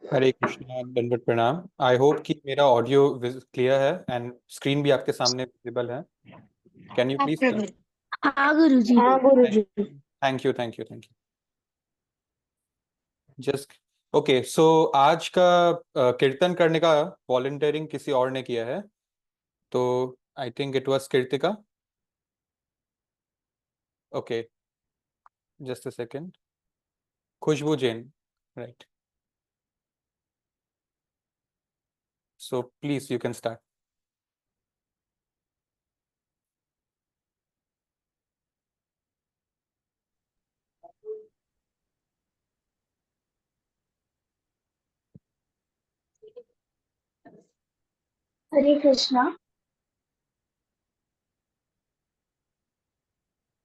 हरे कृष्णा, दंडवत प्रणाम। आई होप कि मेरा ऑडियो क्लियर है एंड स्क्रीन भी आपके सामने विजिबल है। कैन यू प्लीज प्रभु। हाँ गुरु जी। हाँ गुरु जी। Thank you, thank you, thank you. Just okay, so आज का कीर्तन करने का वॉलंटियरिंग किसी और ने किया है, तो I think it was Kirtika. Okay, just a second. Khushboo Jain, right. So please you can start. हरे कृष्णा।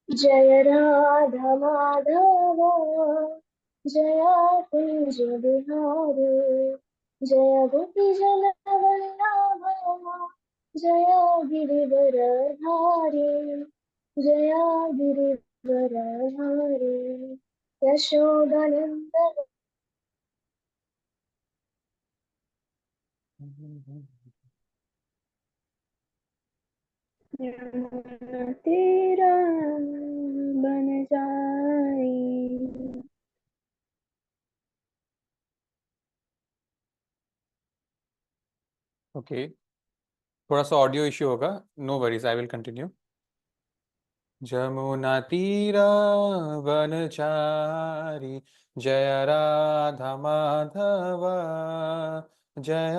जय राधा माधव, जय कुंज बिहारी, जय गोपी जन वल्लभ, जय गिरिवर धारी, जय गिरिवर धारी, यशोदानंदन। यमुना तेरा बन जाए। ओके, थोड़ा सा ऑडियो इश्यू होगा, no worries, I will continue. Jamuna तीरा वनचारी, जय राधा माधव, जय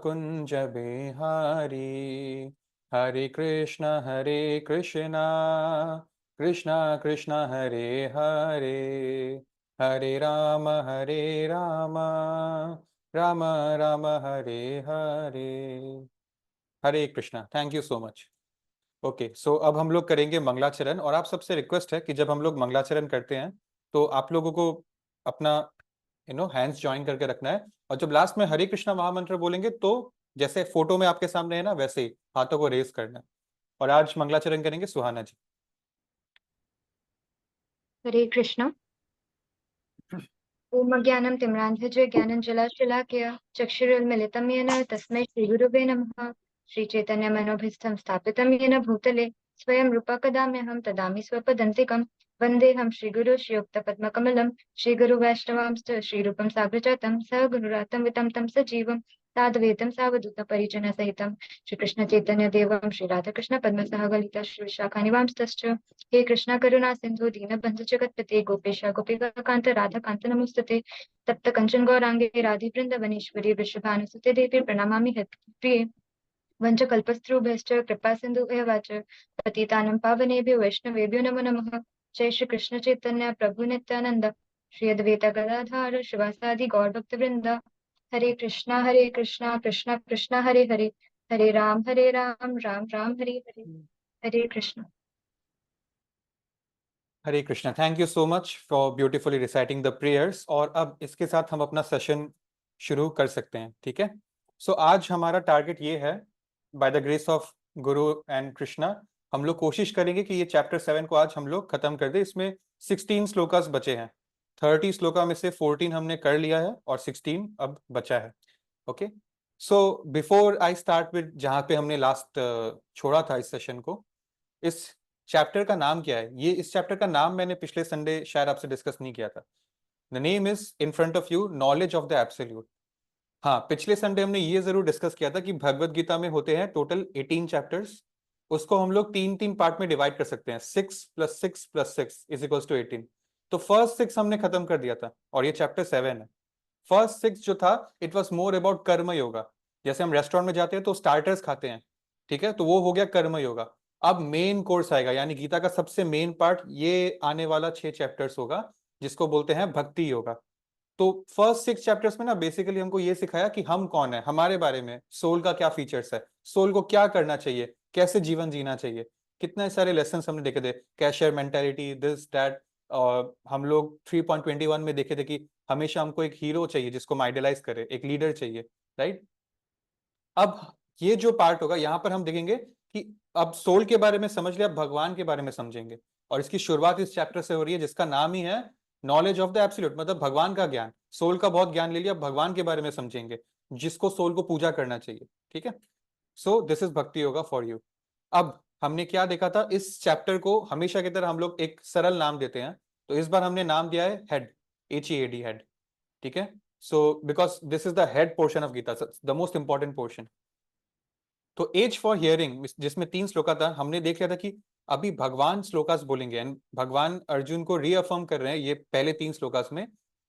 कुंज बिहारी। हरे कृष्ण कृष्ण कृष्ण हरे हरे, हरे राम राम राम हरे हरे। हरे Krishna, thank you so much. Okay, so अब हम लोग करेंगे मंगलाचरण, और आप सबसे रिक्वेस्ट है कि जब हम लोग मंगलाचरण करते हैं तो आप लोगों को अपना हैंड्स ज्वाइन करके रखना है, और जब लास्ट में हरे कृष्णा महामंत्र बोलेंगे तो जैसे फोटो में आपके सामने है ना, वैसे ही हाथों को रेस करना है। और आज मंगलाचरण करेंगे सुहाना जी। हरे कृष्णा। ओम अज्ञानं तिम्रान्धस्य ज्ञानञ्जलाशलाकया चक्षुरुन्मीलितं येन तस्मै श्रीगुरवे नमः। श्रीचैतन्यमनोभीष्टं स्थापितं येन भूतले स्वयं रूपा कदाम्यहं ददामि स्वपदन्तिकं। वन्देऽहं श्रीगुरो श्रीयुक्तपद्मकमलं श्रीगुरुवैष्णवांश्च श्रीरूपं साग्रजातं सह गुरुरातं वितं तं सजीवं साद्वैतं सावधूतपरिजनसहितं श्रीकृष्णचैतन्यदेवं श्रीराधाकृष्णपद्मसहगलिता श्रीविशाखानिवांस्तश्च। हे कृष्णा करुणा सिंधु दीनबंधु जगतपते गोपेश गोपिकांत राधा कांत नमोस्तुते। तप्त कंचन गौरांगे राधे वृंदावनेश्वरी वृषभानुसुते देवी प्रणमामि हरिप्रिये। वंशकल्पस्त्रुभ्यश्च कृपा सिंधु एवाच पतितानं पावनेभ्यो वैष्णवेभ्यो नमो नमः। जय श्री कृष्ण चैतन्य प्रभु नित्यानंद श्री अद्वैत गदाधर शिवासादि गौर भक्त वृंद। हरे कृष्णा कृष्णा कृष्णा हरे हरे, हरे राम राम राम हरे हरे। हरे कृष्ण। हरे Krishna, thank you so much for beautifully reciting the prayers. और अब इसके साथ हम अपना सेशन शुरू कर सकते हैं, ठीक है। सो आज हमारा टारगेट ये है, by the grace of Guru and Krishna, हम लोग कोशिश करेंगे कि ये चैप्टर 7 को आज हम लोग खत्म कर दें। इसमें 16 श्लोकास बचे हैं। 30 श्लोका में से 14 हमने कर लिया है और 16 अब बचा है। Okay, so before I start with जहाँ पे हमने लास्ट छोड़ा था इस सेशन को, इस चैप्टर का नाम क्या है? ये इस चैप्टर का नाम मैंने पिछले संडे शायद आपसे डिस्कस नहीं किया था। The name is in front of you, knowledge of the absolute. हाँ, पिछले संडे हमने ये जरूर डिस्कस किया था कि भगवत गीता में होते हैं टोटल 18 चैप्टर्स। उसको हम लोग तीन तीन पार्ट में डिवाइड कर सकते हैं, 6 + 6 + 6 = 18। तो फर्स्ट 6 हमने खत्म कर दिया था और ये चैप्टर 7 है। फर्स्ट 6 जो था, इट वॉज मोर अबाउट कर्म योगा। जैसे हम रेस्टोरेंट में जाते हैं तो स्टार्टर्स खाते हैं, ठीक है, तो वो हो गया कर्म योगा। अब मेन कोर्स आएगा, यानी गीता का सबसे मेन पार्ट ये आने वाला 6 चैप्टर्स होगा, जिसको बोलते हैं भक्ति योगा। तो फर्स्ट 6 चैप्टर्स में ना बेसिकली हमको ये सिखाया कि हम कौन है, हमारे बारे में, सोल का क्या फीचर्स है, सोल को क्या करना चाहिए, कैसे जीवन जीना चाहिए। कितने सारे लेसन हमने देखे थे, कैशियर मेंटेलिटी, दिस दैट। हम लोग 3.21 में देखे थे कि हमेशा हमको एक हीरो चाहिए जिसको हम आइडलाइज करे, एक लीडर चाहिए, राइट। अब ये जो पार्ट होगा यहाँ पर हम देखेंगे कि अब सोल के बारे में समझ लिया, अब भगवान के बारे में समझेंगे। और इसकी शुरुआत इस चैप्टर से हो रही है जिसका नाम ही है नॉलेज ऑफ द एब्सोल्यूट मतलब भगवान का ज्ञान, सोल का बहुत ज्ञान ले लिया, भगवान के बारे में समझेंगे जिसको सोल को पूजा करना चाहिए, ठीक है। सो दिस इज भक्ति योगा फॉर यू। अब हमने क्या देखा था, इस चैप्टर को हमेशा की तरह हम लोग एक सरल नाम देते हैं, तो इस बार हमने नाम दिया है हेड, HEAD, हेड, ठीक है। So because this is the head portion of Gita, the most important portion. तो एज फॉर हियरिंग जिसमें 3 श्लोका था, हमने देख लिया था कि अभी भगवान श्लोकास बोलेंगे एंड भगवान अर्जुन को रीअफर्म कर रहे हैं ये पहले 3 श्लोकास में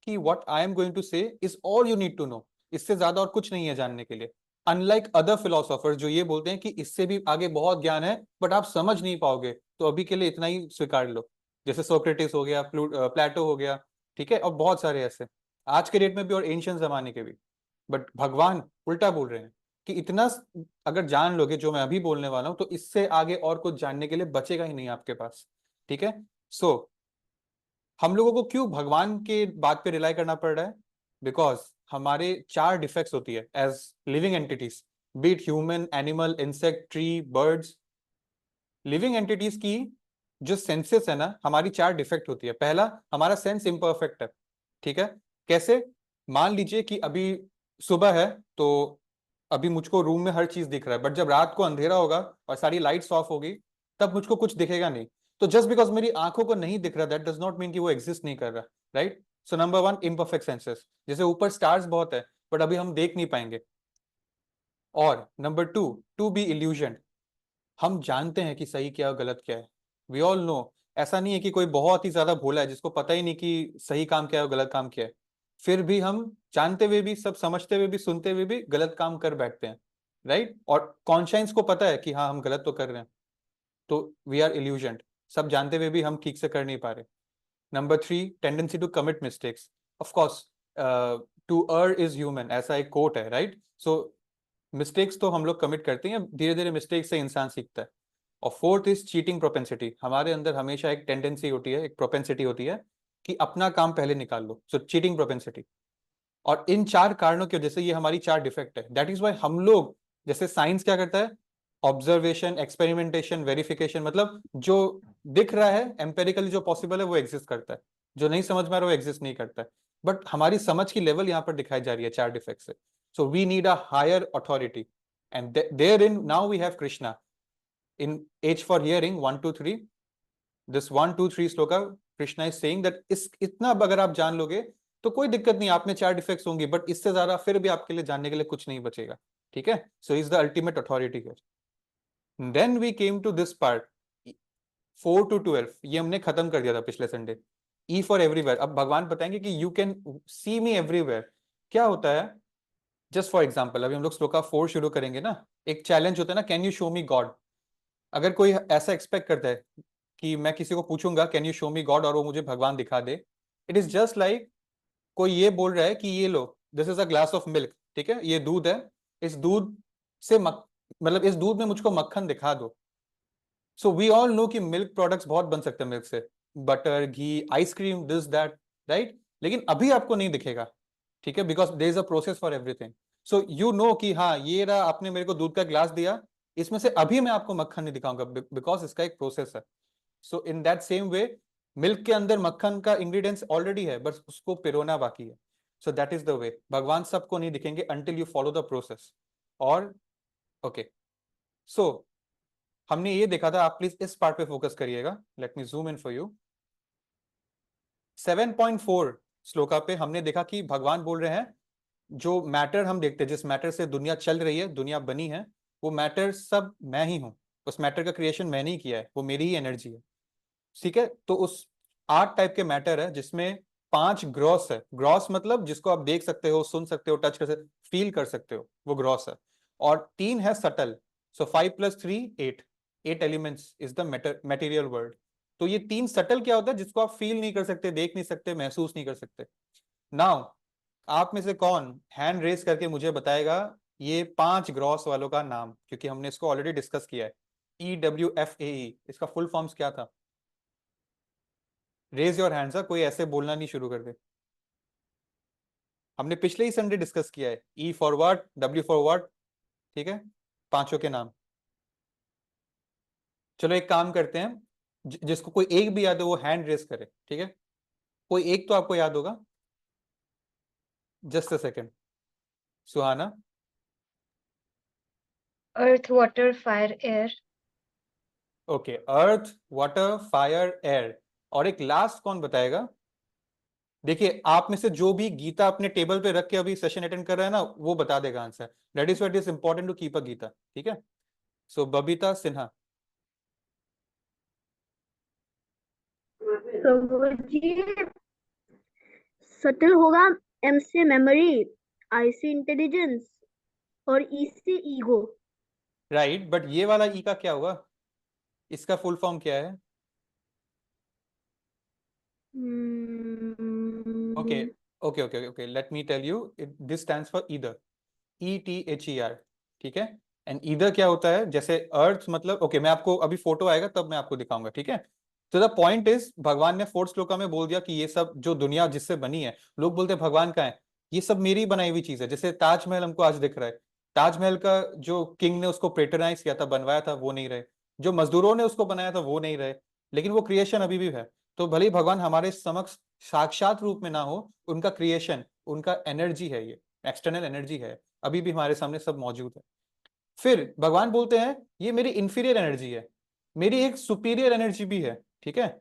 कि what I am going to say is all you need to know, इससे ज्यादा और कुछ नहीं है जानने के लिए। अनलाइक अदर फिलोसोफर्स जो ये बोलते हैं कि इससे भी आगे बहुत ज्ञान है बट आप समझ नहीं पाओगे, तो अभी के लिए इतना ही स्वीकार लो, जैसे सोक्रेटिस हो गया, प्लेटो हो गया, ठीक है, और बहुत सारे ऐसे आज के डेट में भी और एंशियंट जमाने के भी। बट भगवान उल्टा बोल रहे हैं कि इतना अगर जान लोगे जो मैं अभी बोलने वाला हूं तो इससे आगे और कुछ जानने के लिए बचेगा ही नहीं आपके पास, ठीक है। सो हम लोगों को क्यों भगवान के बात पे रिलाई करना पड़ रहा है, बिकॉज हमारे 4 डिफेक्ट्स होती है as living entities, be it human, animal, insect, tree, birds. Living entities की जो सेंसेस है ना, हमारी 4 डिफेक्ट होती है। पहला, हमारा सेंस इम्परफेक्ट है, ठीक है। कैसे? मान लीजिए कि अभी सुबह है तो अभी मुझको रूम में हर चीज दिख रहा है, बट जब रात को अंधेरा होगा और सारी लाइट्स ऑफ होगी तब मुझको कुछ दिखेगा नहीं। तो जस्ट बिकॉज मेरी आंखों को नहीं दिख रहा, दैट डज नॉट मीन कि वो एग्जिस्ट नहीं कर रहा, right. So number 1, imperfect senses, जैसे ऊपर स्टार्स बहुत है बट अभी हम देख नहीं पाएंगे। और नंबर 2, टू बी इल्यूजन, हम जानते हैं कि सही क्या और गलत क्या है, वी ऑल नो। ऐसा नहीं है कि कोई बहुत ही ज्यादा भोला है जिसको पता ही नहीं कि सही काम क्या है और गलत काम क्या है, फिर भी हम जानते हुए भी, सब समझते हुए भी, सुनते हुए भी गलत काम कर बैठते हैं, राइट। और कॉन्शियंस को पता है कि हाँ हम गलत तो कर रहे हैं, तो वी आर इल्यूजन, सब जानते हुए भी हम ठीक से कर नहीं पा रहे। Number 3, tendency to commit mistakes, of course to err is human, ऐसा एक कोट है, राइट। सो मिस्टेक्स तो हम लोग कमिट करते हैं, धीरे धीरे मिस्टेक से इंसान सीखता है। और 4th इज चीटिंग प्रोपेंसिटी, हमारे अंदर हमेशा एक टेंडेंसी होती है, एक प्रोपेंसिटी होती है कि अपना काम पहले निकाल लो, सो चीटिंग प्रोपेंसिटी। और इन 4 कारणों की वजह से ये हमारी 4 डिफेक्ट है, दैट इज वाई हम लोग, जैसे साइंस क्या करता है, ऑब्जर्वेशन, एक्सपेरिमेंटेशन, वेरिफिकेशन, मतलब जो दिख रहा है एम्पेरिकली जो पॉसिबल है वो एग्जिस्ट करता है, जो नहीं समझ में आ रहा वो एग्जिस्ट नहीं करता है। बट हमारी समझ की लेवल यहाँ पर दिखाई जा रही है 4 डिफेक्ट से। So we need a higher authority and therein now we have Krishna in H for hearing 1 2 3, this 1 2 3 shloka, Krishna is saying that इस इतना अगर आप जान लोगे तो कोई दिक्कत नहीं, आप में 4 डिफेक्ट्स होंगी बट इससे ज्यादा फिर भी आपके लिए जानने के लिए कुछ नहीं बचेगा, ठीक है। So is the ultimate authority here. Then we came to this part 4 to 12, ये हमने खत्म कर दिया था पिछले संडे। ई फॉर एवरीवेयर, अब भगवान बताएंगे कि you can see me everywhere. क्या होता है, जस्ट फॉर एग्जाम्पल अभी हम लोग श्लोका 4 शुरू करेंगे ना, एक चैलेंज होता है ना, can you show me God. अगर कोई ऐसा एक्सपेक्ट करता है कि मैं किसी को पूछूंगा can you show me God और वो मुझे भगवान दिखा दे, इट इज जस्ट लाइक कोई ये बोल रहा है कि ये लो, this is a glass of milk, ठीक है, ये दूध है, इस दूध से मतलब इस दूध में मुझको मक्खन दिखा दो। सो वी ऑल नो कि मिल्क प्रोडक्ट्स बहुत बन सकते हैं मिल्क से, butter, ghee, ice cream, this that, right. लेकिन अभी आपको नहीं दिखेगा, ठीक है, because there is a process for everything. So you know कि हाँ ये रहा, आपने मेरे को दूध का ग्लास दिया, इसमें से अभी मैं आपको मक्खन नहीं दिखाऊंगा बिकॉज इसका एक प्रोसेस है। So in that same way, milk के अंदर मक्खन का इंग्रेडिएंट्स ऑलरेडी है, बस उसको पिरोना बाकी है। सो दैट इज द वे, भगवान सबको नहीं दिखेंगे until you follow the process. और ओके, सो हमने ये देखा था, आप प्लीज इस पार्ट पे फोकस करिएगा, let me zoom in for you. 7.4 shloka पे हमने देखा कि भगवान बोल रहे हैं जो मैटर हम देखते हैं, जिस मैटर से दुनिया चल रही है, दुनिया बनी है, वो मैटर सब मैं ही हूं, उस मैटर का क्रिएशन मैंने ही किया है, वो मेरी ही एनर्जी है, ठीक है। तो उस 8 टाइप के मैटर है जिसमें 5 ग्रॉस है, ग्रॉस मतलब जिसको आप देख सकते हो, सुन सकते हो, टच कर सकते, फील कर सकते हो, वो ग्रॉस है। और 3 है subtle, so 5 + 3 8, 8 elements is the material world. तो ये 3 सटल क्या होता है जिसको आप फील नहीं कर सकते, देख नहीं सकते, महसूस नहीं कर सकते। नाउ आप में से कौन हैंड रेस करके मुझे बताएगा ये 5 ग्रॉस वालों का नाम, क्योंकि हमने इसको ऑलरेडी डिस्कस किया है। EWFAE, इसका फुल फॉर्म्स क्या था? रेज योर हैंड्स, कोई ऐसे बोलना नहीं शुरू कर दे। हमने पिछले ही संडे डिस्कस किया है, E for what, W for what, ठीक है, पांचों के नाम। चलो एक काम करते हैं, जिसको कोई एक भी याद है वो हैंड रेस करे, ठीक है। कोई एक तो आपको याद होगा, just a second. Suhana. Earth water fire air. Okay, earth water fire air. और एक लास्ट कौन बताएगा? देखिए, आप में से जो भी गीता अपने टेबल पे रख के अभी सेशन अटेंड कर रहा है ना, वो बता देगा answer. That is what is important to keep a Gita. ठीक है, सो बबीता सिन्हा। तो जी सटल होगा, एम से मेमोरी, आई से इंटेलिजेंस और ई से ईगो। राइट, बट ये वाला ई का क्या हुआ? इसका फुल फॉर्म क्या है? Okay okay okay okay, let me tell you, this stands for ether, ETHER। ठीक है, एंड ईदर क्या होता है? जैसे अर्थ मतलब, ओके मैं आपको अभी फोटो आएगा तब मैं आपको दिखाऊंगा। ठीक है, तो द पॉइंट इज, भगवान ने फोर्थ श्लोका में बोल दिया कि ये सब जो दुनिया जिससे बनी है, लोग बोलते हैं भगवान का है, ये सब मेरी बनाई हुई चीज है। जैसे ताजमहल हमको आज दिख रहा है, ताजमहल का जो किंग ने उसको पेट्रनाइज किया था, बनवाया था, वो नहीं रहे। जो मजदूरों ने उसको बनाया था वो नहीं रहे, लेकिन वो क्रिएशन अभी भी है। तो भले ही भगवान हमारे समक्ष साक्षात रूप में ना हो, उनका क्रिएशन, उनका एनर्जी है, ये एक्सटर्नल एनर्जी है, अभी भी हमारे सामने सब मौजूद है। फिर भगवान बोलते हैं ये मेरी इंफीरियर एनर्जी है, मेरी एक सुपीरियर एनर्जी भी है। ठीक है,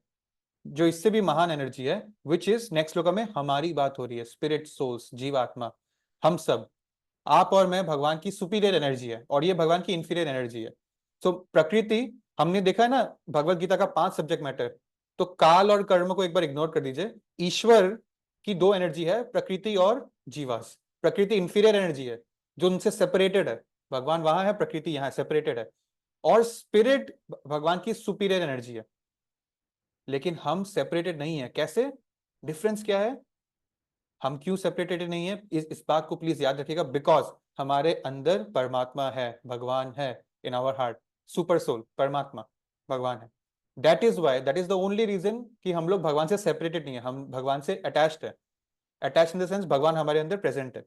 जो इससे भी महान एनर्जी है, विच इज नेक्स्ट श्लोक में हमारी बात हो रही है, स्पिरिट, सोल्स, जीवात्मा, हम सब, आप और मैं भगवान की सुपीरियर एनर्जी है, और ये भगवान की इंफीरियर एनर्जी है। तो प्रकृति, हमने देखा है ना भगवत गीता का 5 सब्जेक्ट मैटर, तो काल और कर्म को एक बार इग्नोर कर दीजिए। ईश्वर की 2 एनर्जी है, प्रकृति और जीवास। प्रकृति इंफीरियर एनर्जी है जो उनसे सेपरेटेड है, भगवान वहां है, प्रकृति यहाँ सेपरेटेड है। और स्पिरिट भगवान की सुपीरियर एनर्जी है, लेकिन हम सेपरेटेड नहीं है। कैसे? डिफरेंस क्या है? हम क्यों सेपरेटेड नहीं है, इस बात को प्लीज याद रखिएगा, बिकॉज हमारे अंदर परमात्मा है, भगवान है, in our heart, super soul, परमात्मा भगवान है। That is why, that is the only reason कि हम लोग भगवान से सेपरेटेड नहीं है, हम भगवान से अटैच्ड है। अटैच इन द सेंस भगवान हमारे अंदर प्रेजेंट है।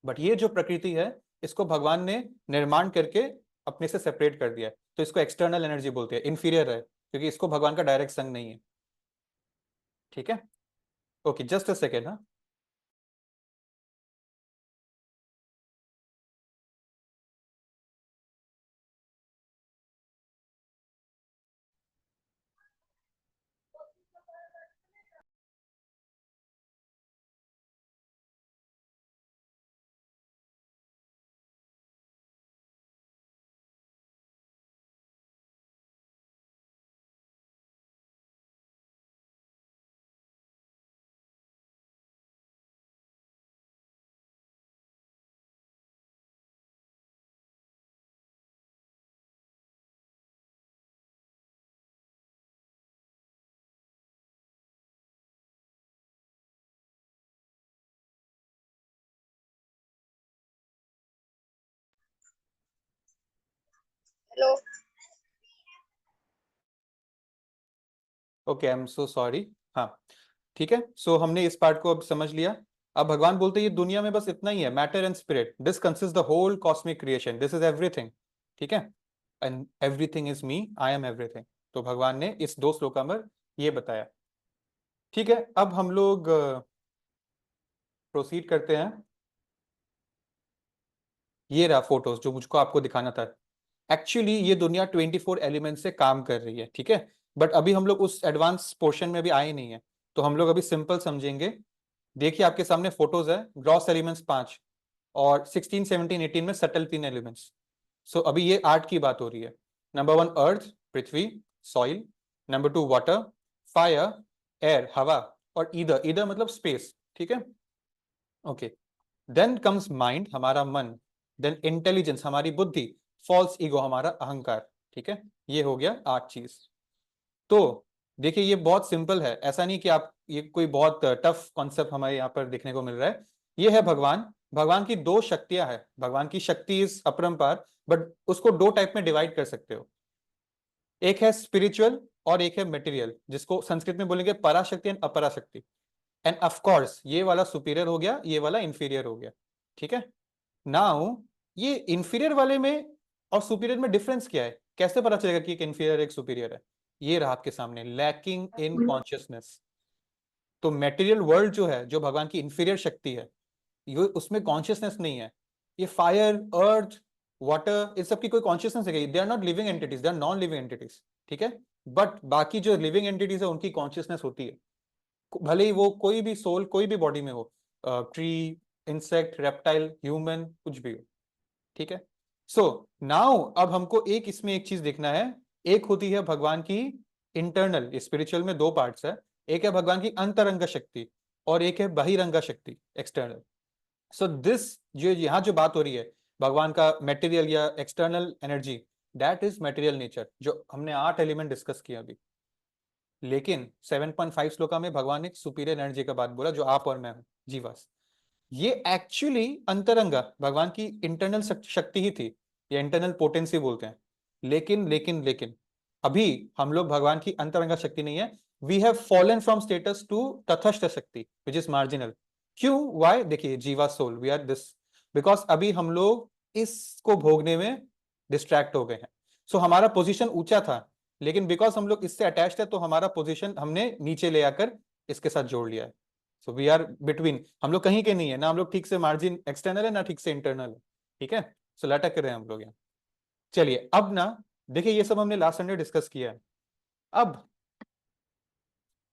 बट ये जो प्रकृति है, इसको भगवान ने निर्माण करके अपने से सेपरेट कर दिया है, तो इसको एक्सटर्नल एनर्जी बोलते हैं, इंफीरियर है, क्योंकि इसको भगवान का डायरेक्ट संग नहीं है। ठीक है, ओके, जस्ट अ सेकेंड। हाँ, hello. Okay, I am so sorry. हाँ, ठीक है, सो हमने इस पार्ट को अब समझ लिया। अब भगवान बोलते हैं ये दुनिया में बस इतना ही है, matter and spirit, this consist the whole cosmic creation, this is everything. ठीक है, and everything is me, I am everything. तो भगवान ने इस 2 श्लोका में ये बताया। ठीक है, अब हम लोग प्रोसीड करते हैं। ये रहा फोटोज जो मुझको आपको दिखाना था। एक्चुअली ये दुनिया 24 एलिमेंट से काम कर रही है। ठीक है, बट अभी हम लोग उस एडवांस पोर्शन में भी आए नहीं है, तो हम लोग अभी सिंपल समझेंगे। देखिए आपके सामने फोटोज है, ग्रॉस एलिमेंट्स 5, और 16, 17, 18 में सटल 3 एलिमेंट्स। सो अभी ये 8 की बात हो रही है। नंबर 1 अर्थ, पृथ्वी, soil. Number 2 water, fire, air, हवा। और ईदर, ईदर मतलब स्पेस। ठीक है, ओके। देन कम्स माइंड, हमारा मन। देन इंटेलिजेंस, हमारी बुद्धि। फॉल्स ईगो, हमारा अहंकार। ठीक है, ये हो गया 8 चीज। तो देखिए ये बहुत सिंपल है, ऐसा नहीं कि आप, ये कोई बहुत टफ कॉन्सेप्ट हमारे यहाँ पर देखने को मिल रहा है। ये है भगवान, भगवान की 2 शक्तियां हैं, भगवान की शक्ति इज अपरंपार, बट उसको 2 टाइप में डिवाइड कर सकते हो। एक है स्पिरिचुअल और एक है मटेरियल, जिसको संस्कृत में बोलेंगे पराशक्ति एंड अपराशक्ति। एंड ऑफ कोर्स ये वाला सुपीरियर हो गया, ये वाला इंफीरियर हो गया। ठीक है, नाउ ये इंफीरियर वाले में और सुपीरियर में डिफरेंस क्या है, कैसे पता चलेगा कि एक इंफीरियर एक सुपीरियर है? ये रहा आपके सामने, लैकिंग इन कॉन्शियसनेस। तो मेटेरियल वर्ल्ड जो है, जो भगवान की इंफीरियर शक्ति है, ये उसमें कॉन्शियसनेस नहीं है। ये फायर, अर्थ, वाटर, इस सब की कोई कॉन्शियसनेस है? They are not living entities, they are non living entities, ठीक है। बट बाकी जो लिविंग एंटिटीज है उनकी कॉन्शियसनेस होती है, भले ही वो कोई भी सोल कोई भी बॉडी में हो, ट्री, इंसेक्ट, रेप्टाइल, ह्यूमन, कुछ भी हो, ठीक है। सो नाउ अब हमको इसमें एक चीज देखना है। एक होती है भगवान की इंटरनल, स्पिरिचुअल में दो पार्ट्स है, एक है भगवान की अंतरंग शक्ति और एक है बहिरंग शक्ति, एक्सटर्नल। सो दिस जो यहाँ जो बात हो रही है भगवान का मेटेरियल या external energy, that is material nature, जो हमने 8 एलिमेंट डिस्कस किया अभी। लेकिन 7.5 श्लोका में भगवान ने सुपीरियर एनर्जी का बात बोला, जो आप और मैं हूं, जीवास। ये एक्चुअली अंतरंगा भगवान की इंटरनल शक्ति ही थी, या इंटरनल पोटेंसी बोलते हैं। लेकिन अभी हम लोग भगवान की अंतरंगा शक्ति नहीं है। We have fallen from status to तथस्थ शक्ति विच इज मार्जिनल। क्यों? वाई? देखिए, जीवा soul, we are this because अभी हम लोग इसको भोगने में डिस्ट्रैक्ट हो गए हैं। सो हमारा पोजीशन ऊंचा था, लेकिन बिकॉज हम लोग इससे अटैच्ड है तो हमारा पोजीशन हमने नीचे ले आकर इसके साथ जोड़ लिया है। सो वी आर बिटवीन, हम लोग कहीं के नहीं है ना, हम लोग ठीक से मार्जिन एक्सटर्नल है ना ठीक से इंटरनल है, ठीक है। सो लटक रहे हैं हम लोग यहाँ। चलिए अब ना देखिए, ये सब हमने लास्ट संडे डिस्कस किया है। अब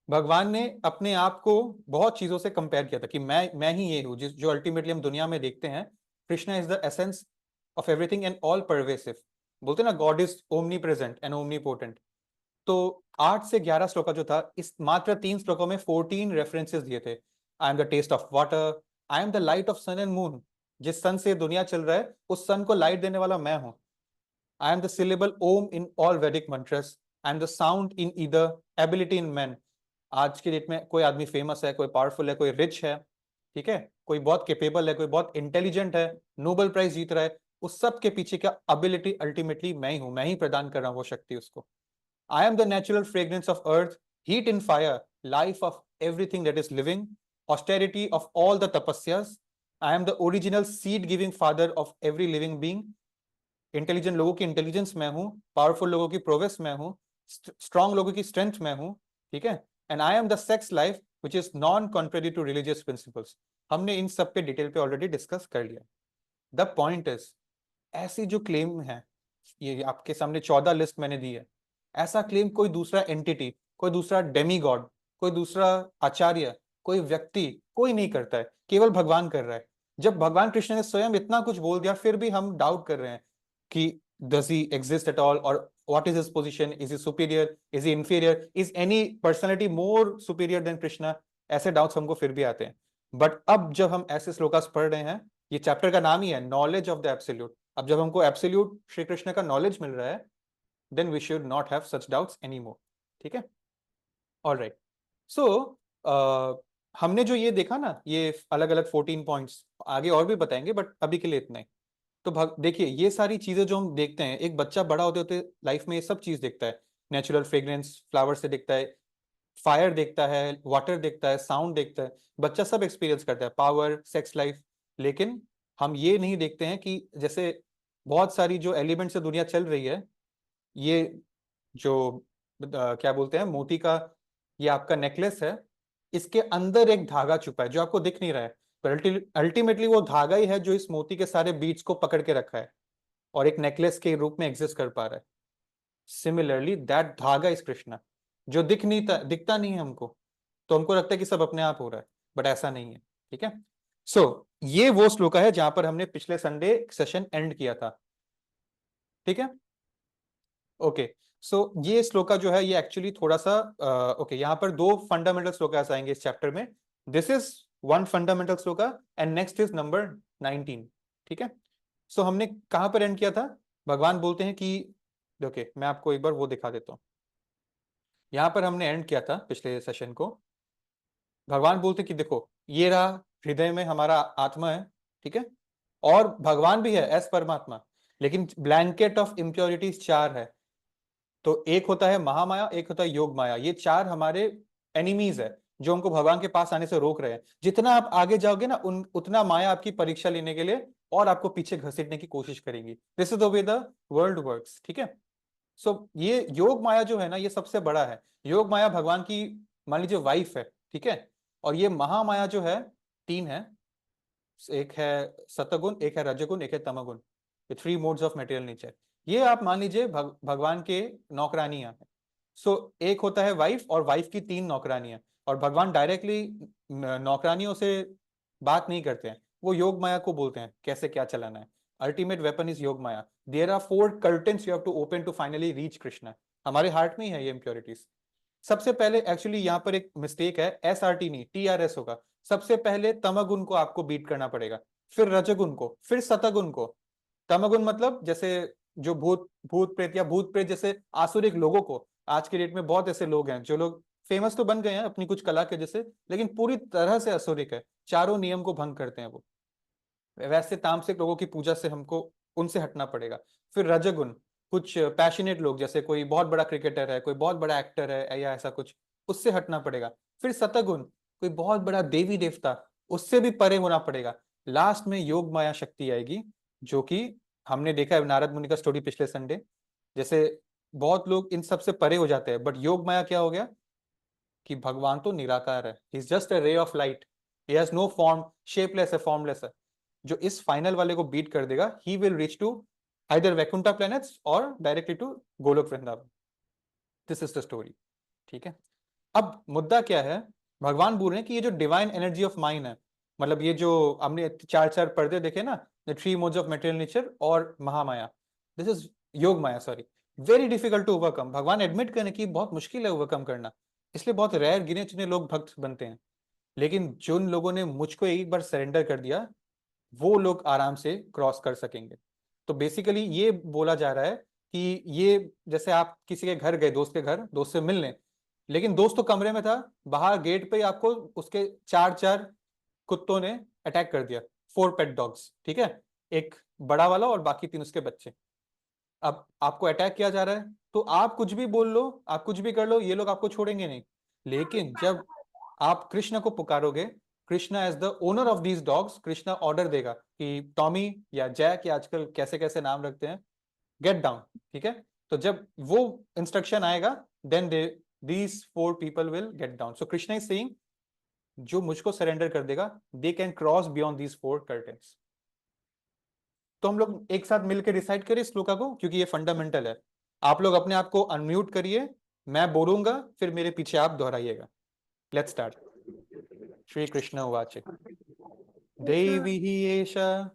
भगवान ने अपने आप को बहुत चीजों से कंपेयर किया था कि मैं ही ये हूँ, जो अल्टीमेटली हम दुनिया में देखते हैं। Krishna is the essence of everything and all pervasive. बोलते ना, God is omni present and omni potent. तो 8 से 11 श्लोका जो था, इस मात्र 3 श्लोकों में 14 रेफरेंसेस दिए थे। I am the taste of water, I am the light of sun and moon, जिस सन से दुनिया चल रहा है उस सन को लाइट देने वाला मैं हूं। I am the syllable Om in all Vedic mantras, I am the sound in ether, ability in man. आज के डेट में कोई आदमी फेमस है, कोई पावरफुल है, कोई रिच है, ठीक है, कोई बहुत केपेबल है, कोई बहुत इंटेलिजेंट है, नोबेल प्राइज जीत रहा है, उस सब के पीछे क्या अबिलिटी अल्टीमेटली मैं ही हूं, मैं ही प्रदान कर रहा हूं वो शक्ति उसको। I am the natural fragrance of earth, heat in fire, life of everything that is living, austerity of all the tapasyas. I am the original seed-giving father of every living being. Intelligent लोगों की intelligence मैं हूं, powerful लोगों की progress मैं हूं, strong लोगों की स्ट्रेंथ मैं हूं, ठीक है। And I am the sex life which is non contrary to religious principles. हमने इन सब पे डिटेल पे ऑलरेडी डिस्कस कर लिया। द पॉइंट इज, ऐसी जो क्लेम है, ये आपके सामने 14 लिस्ट मैंने दी है, ऐसा क्लेम कोई दूसरा एंटिटी, कोई दूसरा डेमीगॉड, कोई दूसरा आचार्य, कोई व्यक्ति, कोई नहीं करता है, केवल भगवान कर रहा है। जब भगवान कृष्ण ने स्वयं इतना कुछ बोल दिया, फिर भी हम डाउट कर रहे हैं कि does he exist at all, or what is his position, is he superior, is he inferior, is any personality more superior than Krishna? ऐसे डाउट्स हमको फिर भी आते हैं। बट अब जब हम ऐसे श्लोकास पढ़ रहे हैं, ये चैप्टर का नाम ही है नॉलेज ऑफ द एब्सोल्यूट। अब जब हमको एब्सोल्यूट श्री कृष्ण का नॉलेज मिल रहा है, then we should not have such doubts anymore, ठीक है। all right, so हमने जो ये देखा ना, ये अलग अलग 14 पॉइंट्स, आगे और भी बताएंगे बट अभी के लिए इतना ही। तो देखिए, ये सारी चीजें जो हम देखते हैं, एक बच्चा बड़ा होते होते लाइफ में ये सब चीज देखता है। नेचुरल फ्रेग्रेंस फ्लावर से देखता है, फायर देखता है, वाटर देखता है, साउंड देखता है, बच्चा सब एक्सपीरियंस करता है, पावर, सेक्स लाइफ। लेकिन हम ये नहीं देखते हैं कि जैसे बहुत सारी जो एलिमेंट से दुनिया चल रही है, ये जो क्या बोलते हैं, मोती का ये आपका नेकलेस है, इसके अंदर एक धागा छुपा है जो आपको दिख नहीं रहा है, पर अल्टीमेटली वो धागा ही है जो इस मोती के सारे बीट्स को पकड़ के रखा है और एक नेकलेस के रूप में एग्जिस्ट कर पा रहा है। सिमिलरली दैट धागा इज कृष्णा, जो दिखता नहीं है हमको, तो हमको लगता है कि सब अपने आप हो रहा है, बट ऐसा नहीं है, ठीक है। सो ये वो श्लोका है जहां पर हमने पिछले संडे सेशन एंड किया था, ठीक है। ओके, सो ये श्लोका जो है ये एक्चुअली थोड़ा सा ओके, यहाँ पर 2 फंडामेंटल श्लोकास आएंगे इस चैप्टर में। This is 1 fundamental shloka and next is number 19, ठीक है। सो हमने कहां पर एंड किया था? भगवान बोलते हैं कि ओके, मैं आपको एक बार वो दिखा देता हूं। यहां पर हमने एंड किया था पिछले सेशन को। भगवान बोलते कि देखो, ये रहा हृदय में हमारा आत्मा है, ठीक है, और भगवान भी है एस परमात्मा, लेकिन ब्लैंकेट ऑफ इम्प्योरिटीज 4 है। तो एक होता है महामाया, एक होता है योग माया। ये 4 हमारे एनिमीज है जो हमको भगवान के पास आने से रोक रहे हैं। जितना आप आगे जाओगे ना, उतना माया आपकी परीक्षा लेने के लिए और आपको पीछे घसीटने की कोशिश करेंगी। This is the way the world works, ठीक है। सो ये योग माया जो है ना, ये सबसे बड़ा है। योग माया भगवान की मान लीजिए वाइफ है, ठीक है, और ये महामाया जो है 3 है, एक है सतगुण, एक है रजगुण, एक है तमगुण, ये 3 मोड्स ऑफ मटेरियल नेचर। ये आप मान लीजिए भगवान के नौकरानियां हैं। सो एक होता है वाइफ, और वाइफ की 3 नौकरानियां, और भगवान डायरेक्टली नौकरानियों से बात नहीं करते हैं, वो योग माया को बोलते हैं कैसे क्या चलाना है। Ultimate weapon is Yog Maya. There are 4 curtains you have to open to finally reach Krishna. हमारे हार्ट में ही है ये इम्प्योरिटीज। सबसे पहले एक्चुअली यहाँ पर एक मिस्टेक है, SRT नहीं TRS होगा। सबसे पहले तमगुण को आपको बीट करना पड़ेगा, फिर रजगुण को, फिर सतगुण को। तमगुण मतलब जैसे जो भूत प्रेत या भूत प्रेत जैसे आसुरिक लोगों को, आज के डेट में बहुत ऐसे लोग हैं जो लोग फेमस तो बन गए हैं अपनी कुछ कला के जैसे, लेकिन पूरी तरह से असुरिक है, चारों नियम को भंग करते हैं वो। वैसे तामसिक लोगों की पूजा से हमको उनसे हटना पड़ेगा। फिर रजगुण, कुछ पैशनेट लोग, जैसे कोई बहुत बड़ा क्रिकेटर है, कोई बहुत बड़ा एक्टर है या ऐसा कुछ, उससे हटना पड़ेगा। फिर सतगुण, कोई बहुत बड़ा देवी देवता, उससे भी परे होना पड़ेगा। लास्ट में योग माया शक्ति आएगी, जो कि हमने देखा है नारद मुनि का स्टोरी पिछले संडे, जैसे बहुत लोग इन सब से परे हो जाते हैं, बट योग माया क्या हो गया कि भगवान तो निराकार है, he is just a ray of light, he has no form, shapeless है, फॉर्मलेस है। जो इस फाइनल वाले को बीट कर देगा, he will reach to either Vaikuntha planets और directly to Golok Vrindavan. This is the story. ठीक है, अब मुद्दा क्या है, भगवान बोल रहे हैं कि ये जो डिवाइन एनर्जी ऑफ माइंड है, मतलब ये जो हमने 4 पर्दे देखे ना, the 3 modes of material nature और Mahamaya, this is Yog Maya, sorry, very difficult to overcome. भगवान एडमिट करने की बहुत मुश्किल है ओवरकम करना, इसलिए बहुत रेयर गिने चुने लोग भक्त बनते हैं। लेकिन जिन लोगों ने मुझको एक बार सरेंडर कर दिया, वो लोग आराम से क्रॉस कर सकेंगे। तो बेसिकली ये बोला जा रहा है कि ये जैसे आप किसी के घर गए, दोस्त के घर, दोस्त से मिलने, लेकिन दोस्त तो कमरे में था, बाहर गेट पे आपको उसके 4 कुत्तों ने अटैक कर दिया, 4 पेट डॉग्स, ठीक है, एक बड़ा वाला और बाकी 3 उसके बच्चे। अब आपको अटैक किया जा रहा है, तो आप कुछ भी बोल लो, आप कुछ भी कर लो, ये लोग आपको छोड़ेंगे नहीं। लेकिन जब आप कृष्ण को पुकारोगे, Krishna as the owner of these dogs, Krishna order देगा कि टॉमी या जैक या आजकल कैसे कैसे नाम रखते हैं, गेट डाउन, ठीक है। तो जब वो इंस्ट्रक्शन आएगा, then these 4 people will get down. So Krishna is saying, जो मुझको सरेंडर कर देगा, they can cross beyond these 4 curtains. तो हम लोग एक साथ मिलकर डिसाइड करें इस श्लोका को, क्योंकि ये फंडामेंटल है। आप लोग अपने आप को अनम्यूट करिए, मैं बोलूंगा, फिर मेरे पीछे आप दोहराइएगा। Let's start. श्री कृष्ण उवाच देवी हि एषा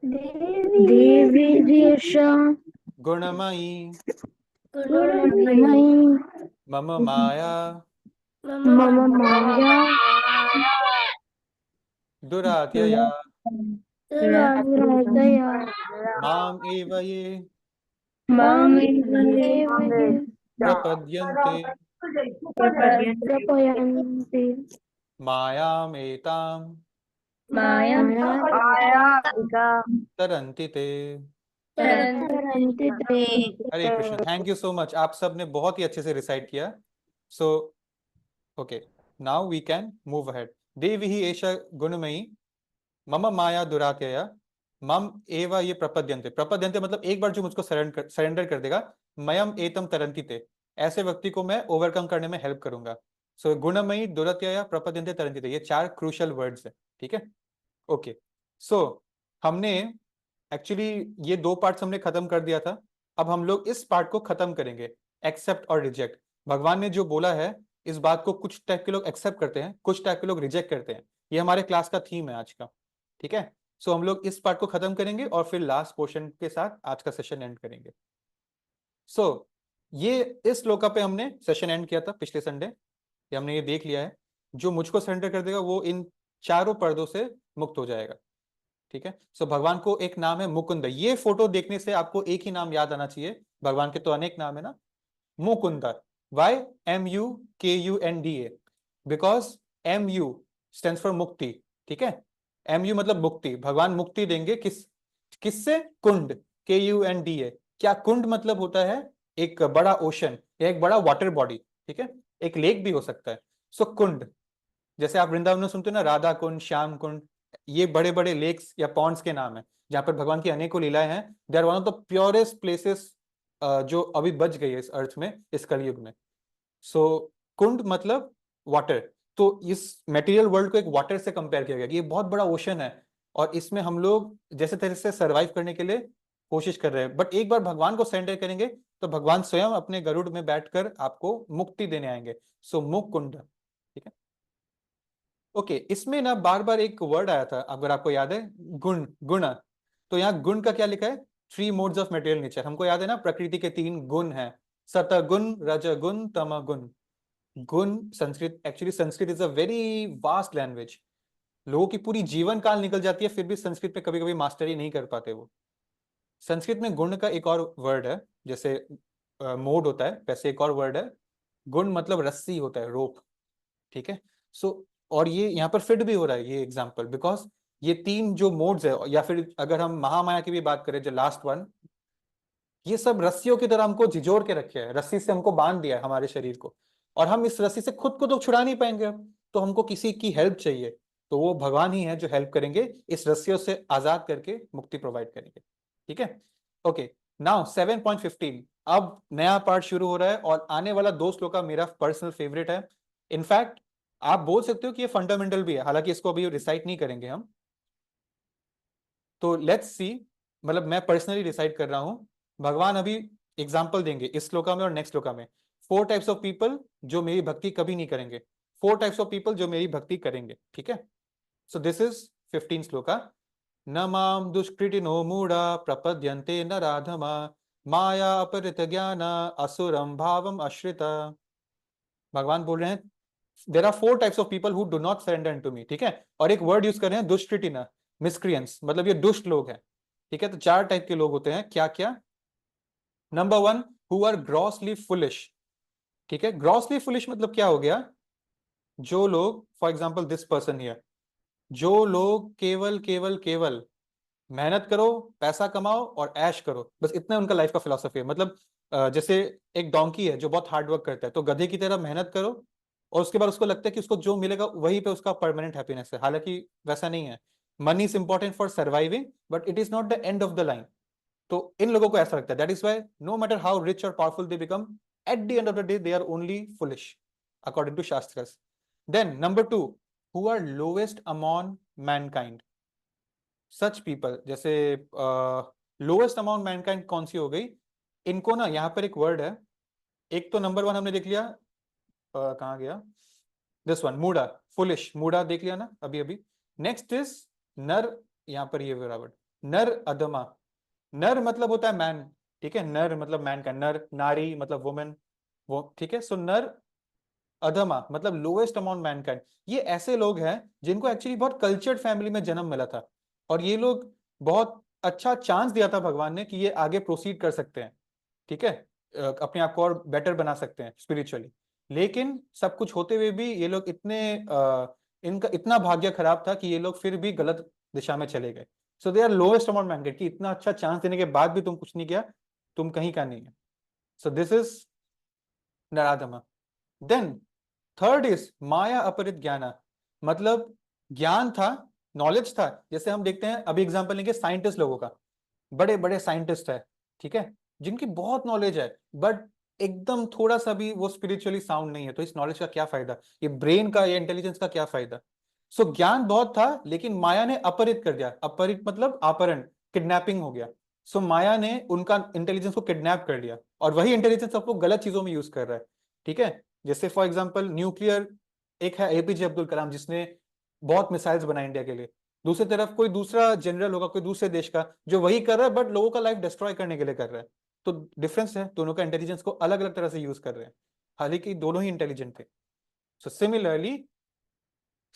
देवी एषा गुणमयी गुणमयी मम माया मम माया दुरात्यया दुरादया माम एव ये मामेव प्रपद्यन्ते प्रपयन्ति मायामेतां माया तरन्ति ते। तरन्ति ते। हरे Krishna, thank you so much, आप सब ने बहुत ही अच्छे से रिसाइट किया। So okay, now we can move ahead. देवी ही एषा गुणमयी मम माया दुरात्यया मम एव ये प्रपद्यन्ते। प्रपद्यन्ते मतलब एक बार जो मुझको सरेंडर कर देगा, मयम एतम तरन्ति ते, ऐसे व्यक्ति को मैं ओवरकम करने में हेल्प करूंगा। सो गुणमयी दुरात्यया प्रपद्यन्ते तरन्ति ते, ये 4 क्रूशियल वर्ड्स है, ठीक है। ओके, सो हमने एक्चुअली ये 2 पार्ट्स हमने खत्म कर दिया था। अब हम लोग इस पार्ट को खत्म करेंगे, एक्सेप्ट और रिजेक्ट। भगवान ने जो बोला है, इस बात को कुछ टाइप के लोग एक्सेप्ट करते हैं, कुछ टाइप के लोग रिजेक्ट करते हैं। ये हमारे क्लास का थीम है आज का, ठीक है। सो हम लोग इस पार्ट को खत्म करेंगे और फिर लास्ट पोर्शन के साथ आज का सेशन एंड करेंगे। सो ये इस श्लोका पे हमने सेशन एंड किया था पिछले संडे। ये हमने ये देख लिया है, जो मुझको सरेंडर कर देगा वो इन 4 पर्दों से मुक्त हो जाएगा, ठीक है। सो भगवान को एक नाम है मुकुंद। ये फोटो देखने से आपको एक ही नाम याद आना चाहिए, भगवान के तो अनेक नाम है ना। Mukund, YMUKUNDA, because MU stands for मुक्ति, ठीक है। MU मतलब मुक्ति, भगवान मुक्ति देंगे किससे? कुंड, KUNDA। क्या कुंड मतलब होता है? एक बड़ा ओशन या एक बड़ा वाटर बॉडी, ठीक है, एक लेक भी हो सकता है। सो कुंड, जैसे आप वृंदावन में सुनते हो ना, राधा कुंड, श्याम कुंड, ये बड़े बड़े लेक्स या पॉन्ड्स के नाम है जहां पर भगवान की अनेकों लीलाएं हैं। They are one of the purest places जो अभी बच गई है इस अर्थ में, इस कलयुग में। सो कुंड मतलब वाटर, तो इस मटेरियल वर्ल्ड को एक वाटर से कंपेयर किया गया कि ये बहुत बड़ा ओशन है और इसमें हम लोग जैसे तरह से सरवाइव करने के लिए कोशिश कर रहे हैं, बट एक बार भगवान को सरेंडर करेंगे तो भगवान स्वयं अपने गरुड़ में बैठकर आपको मुक्ति देने आएंगे। सो मुकुंड, ठीक है। ओके, इसमें ना बार बार एक वर्ड आया था, अगर आपको याद है, गुण, गुण। तो यहाँ गुण का क्या लिखा है? 3 मोड्स ऑफ मटेरियल नेचर। हमको याद है ना, प्रकृति के 3 गुण हैं, सतगुण, रजगुण, तमगुण। गुण Sanskrit, actually Sanskrit is a very vast language. लोगों की पूरी जीवन काल निकल जाती है फिर भी संस्कृत पे कभी कभी मास्टरी नहीं कर पाते वो। संस्कृत में गुण का एक और वर्ड है, जैसे मोड होता है वैसे एक और वर्ड है, गुण मतलब रस्सी होता है, रोप, ठीक है। सो और ये यहाँ पर फिट भी हो रहा है ये एग्जाम्पल, बिकॉज ये 3 जो मोड्स है, या फिर अगर हम महामाया की भी बात करें जो लास्ट वन, ये सब रस्सियों की तरह हमको झिझोर के रखे हैं, रस्सी से हमको बांध दिया है हमारे शरीर को, और हम इस रस्सी से खुद को तो छुड़ा नहीं पाएंगे अब, तो हमको किसी की हेल्प चाहिए, तो वो भगवान ही है जो हेल्प करेंगे, इस रस्सियों से आजाद करके मुक्ति प्रोवाइड करेंगे, ठीक है। ओके, नाउ 7.15, अब नया पार्ट शुरू हो रहा है और आने वाला 2 श्लोका मेरा पर्सनल फेवरेट है। इनफैक्ट आप बोल सकते हो कि ये फंडामेंटल भी है, हालांकि इसको अभी रिसाइट नहीं करेंगे हम, तो लेट्स सी, मतलब मैं पर्सनली डिसाइड कर रहा हूं। भगवान अभी एग्जाम्पल देंगे इस श्लोका में और नेक्स्ट श्लोका में, 4 टाइप्स ऑफ पीपल जो मेरी भक्ति कभी नहीं करेंगे, 4 टाइप्स ऑफ पीपल जो मेरी भक्ति करेंगे, ठीक है। So this is 15 shloka. न माम दुष्कृतिनो मूढ़ा प्रपद्यन्ते न राधमा माया अपहृत ज्ञान असुरम भावम आश्रिता। भगवान बोल रहे हैं there are 4 types of people who do not surrender to me, ठीक है। और एक वर्ड यूज कर रहे हैं दुष्कृतिना, मिसक्रियंस, मतलब ये दुष्ट लोग हैं, ठीक है। तो 4 टाइप के लोग होते हैं, क्या क्या? Number 1, who are grossly foolish, ठीक है। ग्रॉसली फुलिश मतलब क्या हो गया? जो लोग, for example this person here, जो लोग केवल केवल केवल मेहनत करो, पैसा कमाओ और ऐश करो, बस इतना उनका लाइफ का फिलॉसफी है। मतलब जैसे एक डोंकी है जो बहुत हार्ड वर्क करता है, तो गधे की तरह मेहनत करो और उसके बाद उसको लगता है कि उसको जो मिलेगा वहीं पे उसका परमानेंट हैप्पीनेस है, हालांकि वैसा नहीं है। Money is important for surviving but it is not the end of the line. तो इन लोगों को ऐसा लगता है, that is why no matter how rich और powerful they become, at the end of the day they are only foolish according to shastras. Then number 2, who are lowest among mankind, such people, जैसे lowest amount mankind कौन सी हो गई? इनको ना यहाँ पर एक वर्ड है, एक तो नंबर 1 हमने देख लिया, कहाँ गया, दिस वन, मूडा, फुलिश, मूडा देख लिया ना अभी अभी। नेक्स्ट इज नर, यहाँ पर ये वर्ड नर अधमा, नर मतलब होता है मैन, ठीक है, नर मतलब मैन का, नर, नारी मतलब वुमेन, वो, ठीक है। सो नर अधमा मतलब लोएस्ट अमाउंट मैनकाइंड, ये ऐसे लोग हैं जिनको एक्चुअली बहुत कल्चर्ड फैमिली में जन्म मिला था और ये लोग बहुत अच्छा चांस दिया था भगवान ने कि ये आगे प्रोसीड कर सकते हैं, ठीक है, अपने आप को और बेटर बना सकते हैं स्पिरिचुअली। लेकिन सब कुछ होते हुए भी ये लोग इनका इतना भाग्य खराब था कि ये लोग फिर भी गलत दिशा में चले गए। So they are lowest amount mankind, कि इतना अच्छा चांस देने के बाद भी तुम कुछ नहीं किया, तुम कहीं का नहीं है। So this is naradhama. Then third is maya apahrita gyan, मतलब ज्ञान था, नॉलेज था, जैसे हम देखते हैं अभी एग्जांपल लेंगे साइंटिस्ट लोगों का, बड़े बड़े साइंटिस्ट है, ठीक है, जिनकी बहुत नॉलेज है बट एकदम थोड़ा सा भी वो स्पिरिचुअली साउंड नहीं है, तो इस नॉलेज का क्या फायदा, ये ब्रेन का या इंटेलिजेंस का क्या फायदा? सो ज्ञान बहुत था लेकिन माया ने अपहरित कर दिया, अपहरित मतलब अपहरण, किडनैपिंग हो गया। सो माया ने उनका इंटेलिजेंस को किडनैप कर लिया और वही इंटेलिजेंस आपको गलत चीजों में यूज कर रहा है, ठीक है। जैसे फॉर एग्जाम्पल न्यूक्लियर, एक है एपीजे अब्दुल कलाम जिसने बहुत मिसाइल्स बनाए इंडिया के लिए, दूसरी तरफ कोई दूसरा जनरल होगा कोई दूसरे देश का जो वही कर रहा है बट लोगों का लाइफ डिस्ट्रॉय करने के लिए कर रहा है, तो डिफरेंस है, दोनों का इंटेलिजेंस को अलग अलग तरह से यूज कर रहे हैं, हालांकि दोनों ही इंटेलिजेंट थे। So similarly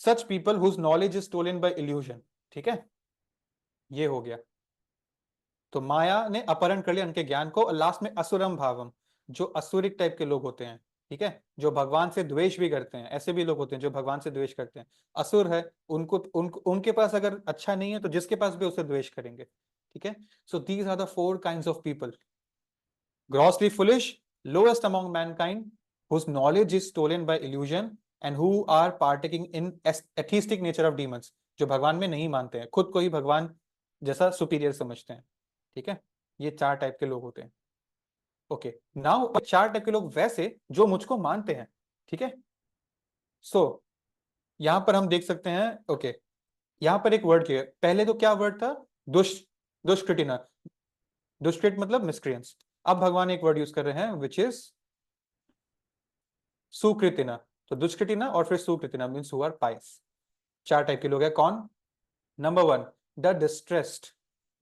such people whose knowledge is stolen by illusion, ठीक है, ये हो गया। तो माया ने अपहरण कर लिया उनके ज्ञान को, और लास्ट में असुरम भावम, जो असुरिक टाइप के लोग होते हैं, ठीक है, जो भगवान से द्वेष भी करते हैं, ऐसे भी लोग होते हैं जो भगवान से द्वेष करते हैं, असुर है, उनके पास अगर अच्छा नहीं है तो जिसके पास भी उसे द्वेष करेंगे, ठीक है। So these are the 4 kinds of people, grossly foolish, lowest among mankind, whose knowledge is stolen by illusion, and who are partaking in atheistic nature of demons, जो भगवान में नहीं मानते हैं, खुद को ही भगवान जैसा सुपीरियर समझते हैं, ठीक है। ये 4 टाइप के लोग होते हैं। ओके, नाउ 4 टाइप के लोग वैसे जो मुझको मानते हैं, ठीक है। सो यहाँ पर हम देख सकते हैं, ओके, यहाँ पर एक वर्ड किया, पहले तो क्या वर्ड था, दुष्कृतिना, दुष्कृत मतलब मिसक्रियंस। अब भगवान एक वर्ड यूज कर रहे हैं विच इज सुकृतिना। तो दुष्कृतिना और फिर सुकृतिना means who are pious. 4 type के लोग हैं। कौन? Number 1 the distressed.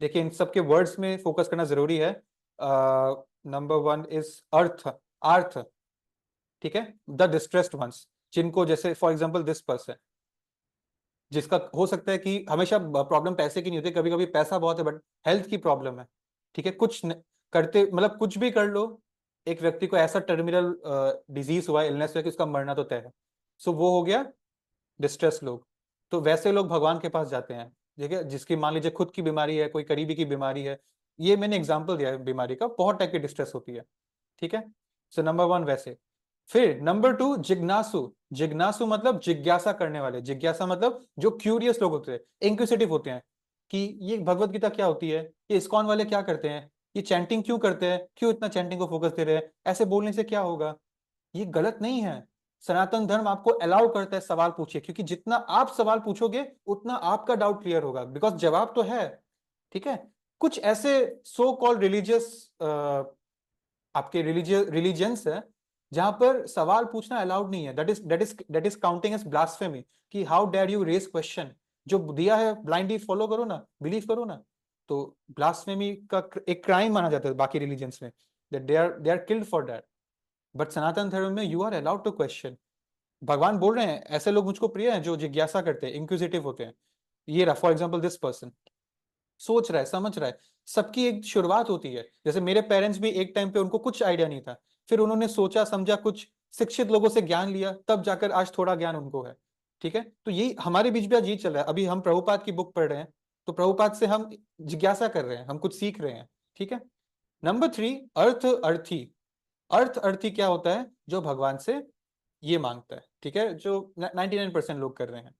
देखिए इन सबके वर्ड्स में फोकस करना जरूरी है। नंबर 1 इज अर्थ, आर्थ, ठीक है, द डिस्ट्रेस्ड वंस, जिनको जैसे फॉर एग्जांपल दिस पर्सन, जिसका हो सकता है कि हमेशा प्रॉब्लम पैसे की नहीं होती, कभी कभी पैसा बहुत है बट हेल्थ की प्रॉब्लम है, ठीक है, करते मतलब कुछ भी कर लो, एक व्यक्ति को ऐसा टर्मिनल डिजीज हुआ, इलनेस हुआ कि उसका मरना तो तय है, सो वो हो गया डिस्ट्रेस लोग। तो वैसे लोग भगवान के पास जाते हैं, ठीक है, जिसकी मान लीजिए खुद की बीमारी है, कोई करीबी की बीमारी है, ये मैंने एग्जाम्पल दिया है बीमारी का, बहुत टाइप की डिस्ट्रेस होती है, ठीक है। सो नंबर 1 वैसे। फिर नंबर 2 जिज्ञासु। जिज्ञासु मतलब जिज्ञासा करने वाले, जिज्ञासा मतलब जो क्यूरियस लोग होते हैं, इंक्विसिटिव होते हैं कि ये भगवत गीता क्या होती है, ये इस्कॉन वाले क्या करते हैं, ये चैंटिंग क्यों करते हैं, क्यों इतना चैंटिंग को फोकस दे रहे हैं, ऐसे बोलने से क्या होगा। ये गलत नहीं है, सनातन धर्म आपको अलाउ करता है सवाल पूछिए, क्योंकि जितना आप सवाल पूछोगे उतना आपका डाउट क्लियर होगा, बिकॉज जवाब तो है, ठीक है। कुछ ऐसे सो कॉल्ड रिलीजियस आपके रिलीजियंस है जहां पर सवाल पूछना अलाउड नहीं है, that is counting as blasphemy, कि how dare you raise question, जो दिया है ब्लाइंडली फॉलो करो ना, बिलीव करो ना। तो ब्लास्फेमी का एक क्राइम माना जाता है बाकी रिलीजन्स में, that they are killed for that, but Sanatan Dharma में you are allowed to question. भगवान बोल रहे हैं ऐसे लोग मुझको प्रिय हैं जो जिज्ञासा करते हैं, इंक्विजिटिव होते हैं। ये रहा फॉर एग्जाम्पल दिस पर्सन, सोच रहा है, समझ रहा है। सबकी एक शुरुआत होती है, जैसे मेरे पेरेंट्स भी एक टाइम पे उनको कुछ आइडिया नहीं था, फिर उन्होंने सोचा समझा, कुछ शिक्षित लोगों से ज्ञान लिया, तब जाकर आज थोड़ा ज्ञान उनको है, ठीक है। तो यही हमारे बीच भी आज यही चल रहा है। अभी हम प्रभुपाद की बुक पढ़ रहे हैं, तो प्रभुपाद से हम जिज्ञासा कर रहे हैं, हम कुछ सीख रहे हैं, ठीक है। नंबर 3 अर्थ अर्थी। अर्थ अर्थी क्या होता है? जो भगवान से ये मांगता है, ठीक है, जो 99% लोग कर रहे हैं।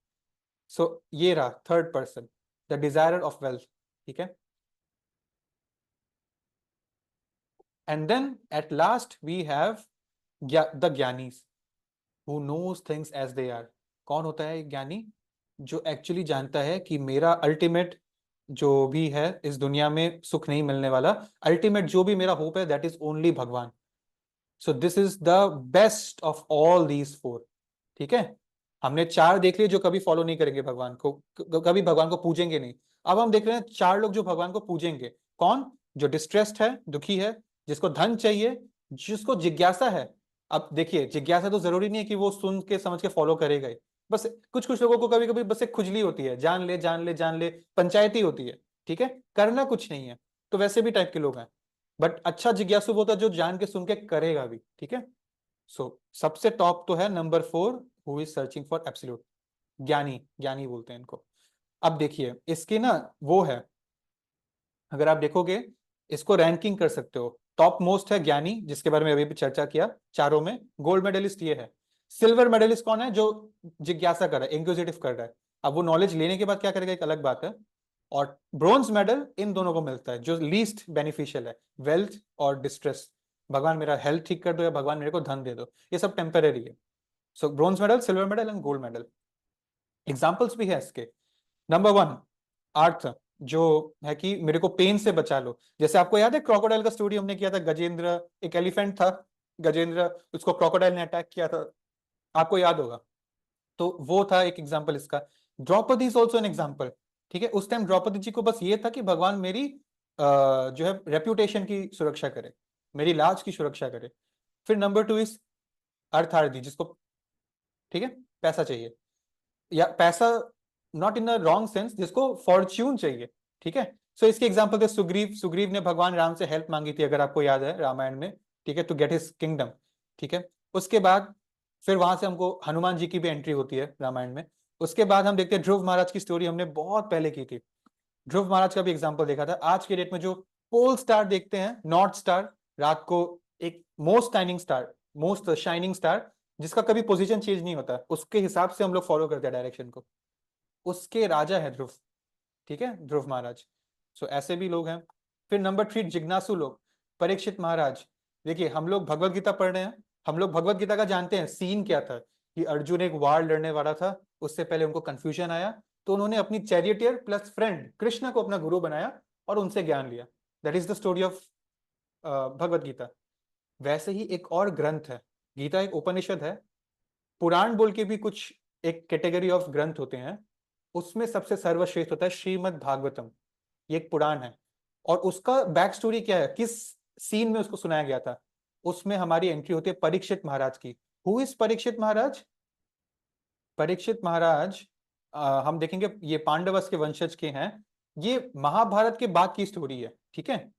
सो ये रहा third person, the desirer of wealth, ठीक है। And then at last we have the Giani's who knows things as they are। कौन होता है ज्ञानी? जो एक्चुअली जानता है कि मेरा अल्टीमेट जो भी है इस दुनिया में सुख नहीं मिलने वाला, अल्टीमेट जो भी मेरा होप है दैट इज ओनली भगवान। सो this is the best of all these 4, ठीक है। हमने 4 देख लिए जो कभी फॉलो नहीं करेंगे भगवान को, कभी भगवान को पूजेंगे नहीं। अब हम देख रहे हैं 4 लोग जो भगवान को पूजेंगे। कौन? जो डिस्ट्रेस्ड है, दुखी है, जिसको धन चाहिए, जिसको जिज्ञासा है। अब देखिए जिज्ञासा तो जरूरी नहीं है कि वो सुन के समझ के फॉलो करेगा ही, बस कुछ कुछ लोगों को कभी कभी बस एक खुजली होती है, जान ले जान ले जान ले, पंचायती होती है, ठीक है, करना कुछ नहीं है। तो वैसे भी टाइप के लोग हैं, बट अच्छा जिज्ञासु वो होता है जो जान के सुन के करेगा भी, ठीक है। सो सबसे टॉप तो है number 4 who is searching for absolute, ज्ञानी, ज्ञानी बोलते हैं इनको। अब देखिए इसकी ना वो है, अगर आप देखोगे इसको रैंकिंग कर सकते हो, टॉप मोस्ट है ज्ञानी, जिसके बारे में अभी भी चर्चा किया, चारों में। गोल्ड मेडलिस्ट ये है। सिल्वर मेडलिस्ट कौन है? जो जिज्ञासा कर रहा है, इंक्विजिटिव कर रहा है। अब वो नॉलेज लेने के बाद क्या करेगा एक अलग बात है। और ब्रॉन्ज मेडल इन दोनों को मिलता है, जो लीस्ट बेनिफिशियल है, वेल्थ और डिस्ट्रेस। भगवान मेरा हेल्थ ठीक कर दो या भगवान मेरे को धन दे दो, ये सब टेम्पररी है। So bronze medal, silver medal and gold medal. Examples भी है इसके। नंबर 1 आर्थ, जो है कि मेरे को पेन से बचा लो। जैसे आपको याद है क्रोकोडाइल का स्टोरी हमने किया था, गजेंद्र, एक एलिफेंट था गजेंद्र, उसको क्रोकोडाइल ने अटैक किया था, आपको याद होगा। तो वो था एक एग्जाम्पल इसका। Draupadi is also an example, ठीक है। उस टाइम द्रौपदी जी को बस ये था कि भगवान मेरी जो है रेप्यूटेशन की सुरक्षा करे, मेरी लाज की सुरक्षा करे। फिर नंबर 2 इज अर्थार्थी, जिसको, ठीक है, पैसा चाहिए, या पैसा not in a wrong sense, जिसको फॉर्च्यून चाहिए, ठीक है। सो इसके एग्जांपल थे सुग्रीव। सुग्रीव ने भगवान राम से हेल्प मांगी थी, अगर आपको याद है रामायण में, ठीक है, टू गेट हिज किंगडम, ठीक है। उसके बाद फिर वहां से हमको हनुमान जी की भी एंट्री होती है रामायण में। उसके बाद हम देखते हैं ध्रुव महाराज की स्टोरी, हमने बहुत पहले की थी। ध्रुव महाराज का भी एग्जाम्पल देखा था। आज के डेट में जो पोल स्टार देखते हैं, नॉर्थ स्टार, रात को एक most shining star, most shining star, जिसका कभी पोजीशन चेंज नहीं होता, उसके हिसाब से हम लोग फॉलो करते हैं डायरेक्शन को, उसके राजा है ध्रुव, ठीक है, ध्रुव महाराज। सो ऐसे भी लोग हैं। फिर नंबर 3 जिज्ञासु लोग, परीक्षित महाराज। देखिए हम लोग भगवत गीता पढ़ रहे हैं, हम लोग भगवत गीता का जानते हैं सीन क्या था, कि अर्जुन एक वार लड़ने वाला था, उससे पहले उनको कंफ्यूजन आया, तो उन्होंने अपनी चैरियटियर प्लस फ्रेंड कृष्ण को अपना गुरु बनाया और उनसे ज्ञान लिया। That is the story of Bhagavad Gita. वैसे ही एक और ग्रंथ है, गीता एक उपनिषद है, पुराण बोल के भी कुछ एक कैटेगरी ऑफ ग्रंथ होते हैं, उसमें सबसे सर्वश्रेष्ठ होता है श्रीमद् भागवतम। ये एक पुराण है और उसका बैक स्टोरी क्या है, किस सीन में उसको सुनाया गया था, उसमें हमारी एंट्री होती है परीक्षित महाराज की। हु इज परीक्षित महाराज? परीक्षित महाराज हम देखेंगे ये पांडवस के वंशज के हैं, ये महाभारत के बाद की स्टोरी है, ठीक है।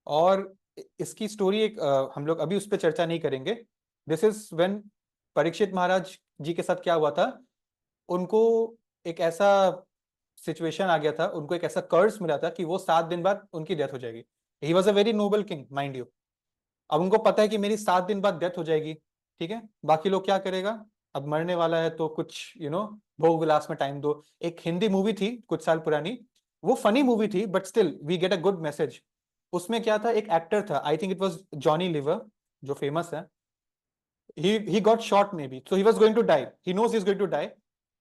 और इसकी स्टोरी एक हम लोग अभी उस पर चर्चा नहीं करेंगे। दिस इज व्हेन परीक्षित महाराज जी के साथ क्या हुआ था, उनको एक ऐसा सिचुएशन आ गया था, उनको एक ऐसा कर्स मिला था कि वो 7 दिन बाद उनकी डेथ हो जाएगी। He was a very noble king mind you. अब उनको पता है कि मेरी 7 दिन बाद डेथ हो जाएगी, ठीक है, बाकी लोग क्या करेगा, अब मरने वाला है तो कुछ भोग विलास में टाइम दो। एक हिंदी मूवी थी कुछ साल पुरानी, वो फनी मूवी थी but still we get a good message. उसमें क्या था, एक एक्टर था, I think it was Johnny Lever, जो फेमस है। he got shot maybe, so he was going to die, he knows he's going to die,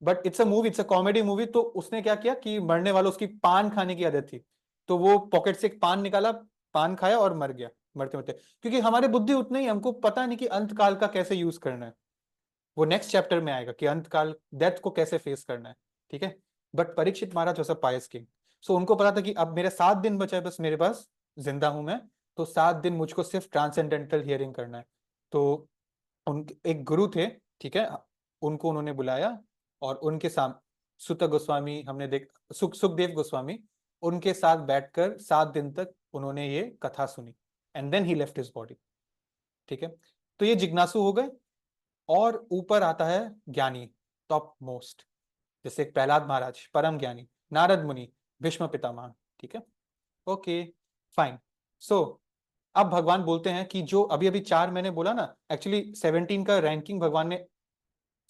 but it's a movie, it's a comedy movie। तो उसने क्या किया कि मरने वाला, उसकी पान खाने की आदत थी, तो वो पॉकेट से एक पान निकाला, पान खाया और मर गया मरते मरते। क्योंकि हमारे बुद्धि उतना ही, हमको पता नहीं कि अंत काल का कैसे यूज करना है। वो नेक्स्ट चैप्टर में आएगा कि अंत काल डेथ को कैसे फेस करना है, ठीक है। But Parikshit Maharaj was a pious king, so उनको पता था कि अब मेरे 7 दिन बचा है बस मेरे पास, जिंदा हूं मैं, तो 7 दिन मुझको सिर्फ ट्रांसेंडेंटल हियरिंग करना है। तो उनके एक गुरु थे, ठीक है, उनको उन्होंने बुलाया और उनके सामने सुत गोस्वामी हमने सुखदेव गोस्वामी, उनके साथ बैठकर 7 दिन तक उन्होंने ये कथा सुनी, and then he left his body, ठीक है। तो ये जिज्ञासु हो गए। और ऊपर आता है ज्ञानी, टॉप मोस्ट, जैसे प्रहलाद महाराज परम ज्ञानी, नारद मुनि, भीष्म पितामह, ठीक है। Okay fine. सो अब भगवान बोलते हैं कि जो अभी अभी 4 मैंने बोला ना, एक्चुअली 17 का रैंकिंग भगवान ने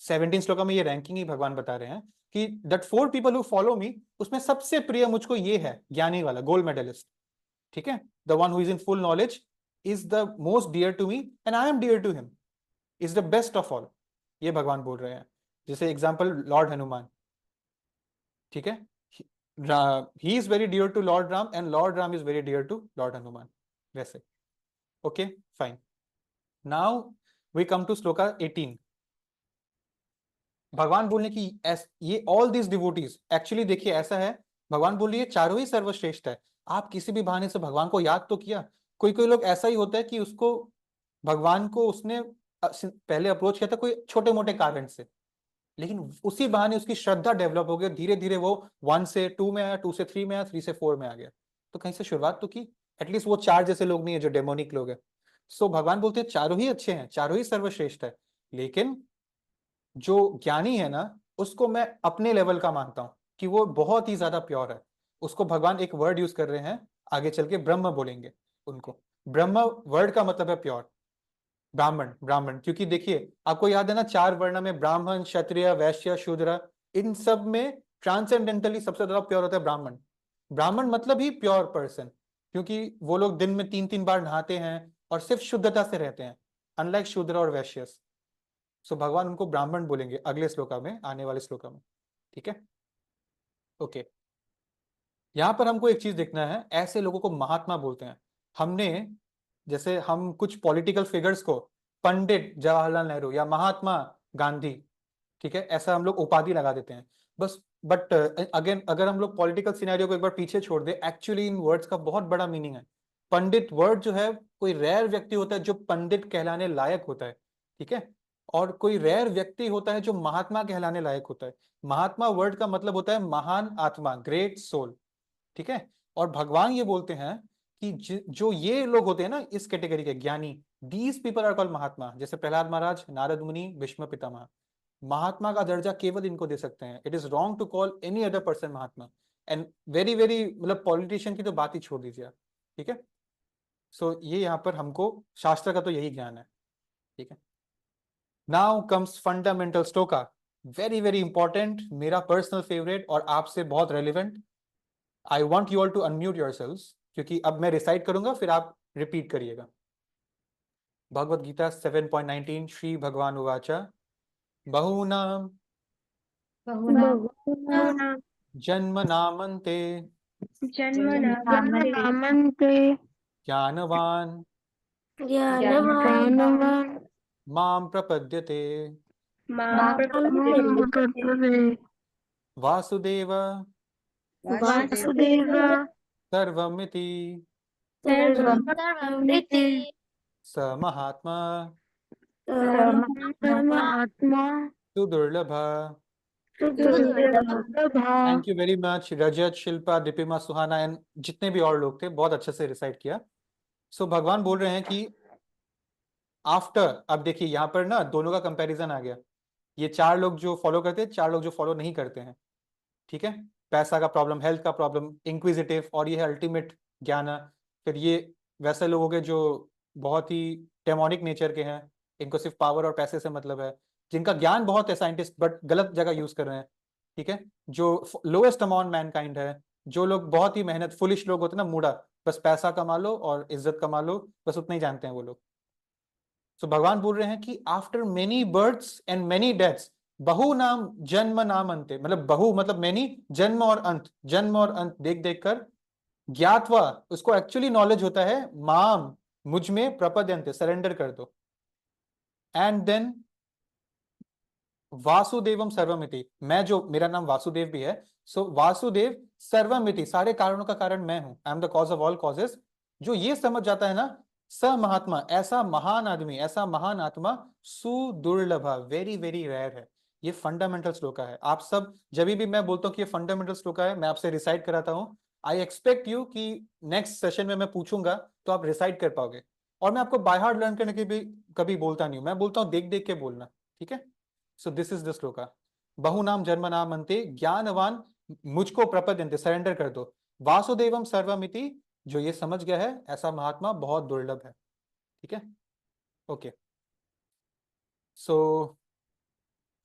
17 श्लोका में ये रैंकिंग ही भगवान बता रहे हैं कि that 4 people who follow me, उसमें सबसे प्रिय मुझको ये है ज्ञानी वाला, गोल्ड मेडलिस्ट, ठीक है, the one who is in full knowledge is the most dear to me and I am dear to him, is the best of all, ये भगवान बोल रहे हैं। जैसे एग्जाम्पल लॉर्ड हनुमान, ठीक है, he is very dear to lord Ram and lord Ram is very dear to lord Hanuman, वैसे। Okay fine. Now we come to shloka 18। भगवान बोलने की ये ऑल दिस डिवोटीज, एक्चुअली देखिए ऐसा है, भगवान बोल रही है चारों ही सर्वश्रेष्ठ है। आप किसी भी बहाने से भगवान को याद तो किया। कोई कोई लोग ऐसा ही होता है कि उसको भगवान को उसने पहले अप्रोच किया था कोई छोटे मोटे कारण से, लेकिन उसी बहाने उसकी श्रद्धा डेवलप हो गया, धीरे धीरे वो 1 से 2 में आया, 2 से 3 में आया, 3 से 4 में आ गया। तो कहीं से शुरुआत तो की, एटलीस्ट वो 4 जैसे लोग नहीं है जो डेमोनिक लोग है। सो भगवान बोलते हैं चारों ही अच्छे हैं, चारों ही सर्वश्रेष्ठ है, लेकिन जो ज्ञानी है ना, उसको मैं अपने लेवल का मानता हूं कि वो बहुत ही ज्यादा प्योर है। उसको भगवान एक वर्ड यूज कर रहे हैं, आगे चल के ब्रह्म बोलेंगे उनको। ब्रह्म वर्ड का मतलब है प्योर, ब्राह्मण, ब्राह्मण, क्योंकि देखिए आपको याद है ना 4 वर्ण में ब्राह्मण, क्षत्रिय, वैश्य, शूद्र, इन सब में ट्रांसेंडेंटली सबसे ज्यादा प्योर होता है ब्राह्मण। ब्राह्मण मतलब ही प्योर पर्सन, क्योंकि वो लोग दिन में 3-3 बार नहाते हैं और सिर्फ शुद्धता से रहते हैं, अनलाइक शूद्र और वैश्य। सो भगवान उनको ब्राह्मण बोलेंगे अगले श्लोका में, आने वाले श्लोका में, ठीक है। ओके, यहां पर हमको एक चीज देखना है, ऐसे लोगों को महात्मा बोलते हैं। हमने जैसे हम कुछ पॉलिटिकल फिगर्स को पंडित जवाहरलाल नेहरू या महात्मा गांधी, ठीक है, ऐसा हम लोग उपाधि लगा देते हैं बस। बट अगेन अगर हम लोग पॉलिटिकल सिनेरियो को एक बार पीछे छोड़ दे, एक्चुअली इन वर्ड्स का बहुत बड़ा मीनिंग है। पंडित वर्ड जो है, कोई रेयर व्यक्ति होता है जो पंडित कहलाने लायक होता है, ठीक है, और कोई रेयर व्यक्ति होता है जो महात्मा कहलाने लायक होता है। महात्मा वर्ड का मतलब होता है महान आत्मा, ग्रेट सोल, ठीक है। और भगवान ये बोलते हैं कि जो ये लोग होते हैं ना इस कैटेगरी के ज्ञानी, दीज पीपल आर कॉल्ड महात्मा। जैसे प्रहलाद महाराज, नारद मुनि, भीष्म पितामह, महात्मा का दर्जा केवल इनको दे सकते हैं। It is wrong to call any other person Mahatma. And very very मतलब पॉलिटिशियन की तो बात ही छोड़ दीजिए आप, ठीक है। सो ये यहाँ पर हमको शास्त्र का तो यही ज्ञान है, ठीक है। Now comes fundamental shloka, very very important, मेरा पर्सनल फेवरेट और आपसे बहुत relevant. I want you all to unmute yourselves, क्योंकि अब मैं रिसाइट करूंगा फिर आप रिपीट करिएगा। भगवद गीता 7.19 श्री भगवान उवाचा बहूनां बहुनां जन्मनामन्ते जन्मनामन्ते ज्ञानवान् ज्ञानवान् मां प्रपद्यते मां प्रपद्यते वासुदेव वासुदेव सर्वमिति सर्वमिति स महात्मा परमात्मा सुदुर्लभ। सुदुर्लभः। Thank you very much Rajat, Shilpa, Deepima, Suhana and जितने भी और लोग थे, बहुत अच्छे से रिसाइट किया। सो भगवान बोल रहे हैं कि आफ्टर, अब देखिए यहाँ पर ना दोनों का कंपैरिजन आ गया। ये 4 लोग जो फॉलो करते हैं, 4 लोग जो फॉलो नहीं करते हैं, ठीक है। पैसा का प्रॉब्लम, हेल्थ का प्रॉब्लम, इंक्विजिटिव, और ये है अल्टीमेट ज्ञान। फिर ये वैसे लोग हो गए जो बहुत ही डेमोनिक नेचर के हैं, इनको सिर्फ पावर और पैसे से मतलब है, जिनका ज्ञान बहुत है साइंटिस्ट बट गलत जगह यूज कर रहे हैं, ठीक है। जो लोएस्ट अमॉन्ग मैनकाइंड है, जो लोग बहुत ही मेहनत, फुलिश लोग होते हैं ना, मूढ़ा, बस पैसा कमा लो और इज्जत कमा लो, बस उतना ही जानते हैं वो लोग। तो भगवान बोल रहे हैं कि after many births and many deaths, बहु नाम जन्म नाम अंते, मतलब बहु मतलब मेनी, जन्म और अंत, जन्म और अंत देख देख कर, ज्ञातवा उसको एक्चुअली नॉलेज होता है, माम मुझ में, प्रपद्यन्ते सरेंडर कर दो, एंड देन वासुदेवम सर्वमिति, मैं जो, मेरा नाम वासुदेव भी है, सो वासुदेव सर्वमिति, सारे कारणों का कारण मैं हूं, I am the cause of all causes. जो ये समझ जाता है ना, स महात्मा, ऐसा महान आदमी, ऐसा महान आत्मा, सुदुर्लभा, वेरी वेरी रेयर है। ये फंडामेंटल श्लोका है। आप सब जब भी मैं बोलता हूँ कि ये फंडामेंटल श्लोका है, मैं आपसे रिसाइट कराता हूँ, आई एक्सपेक्ट यू कि नेक्स्ट सेशन में मैं पूछूंगा तो आप रिसाइट कर पाओगे। और मैं आपको बाय हार्ट लर्न करने के भी कभी बोलता नहीं हूं, मैं बोलता हूँ देख देख के बोलना, ठीक है। So this is the shloka, बहुनाम जन्मनाम अंते ज्ञानवान मुझको प्रपद्यन्ते, सरेंडर कर दो, वासुदेवम सर्वमिति, जो ये समझ गया है ऐसा महात्मा बहुत दुर्लभ है, ठीक है। ओके, सो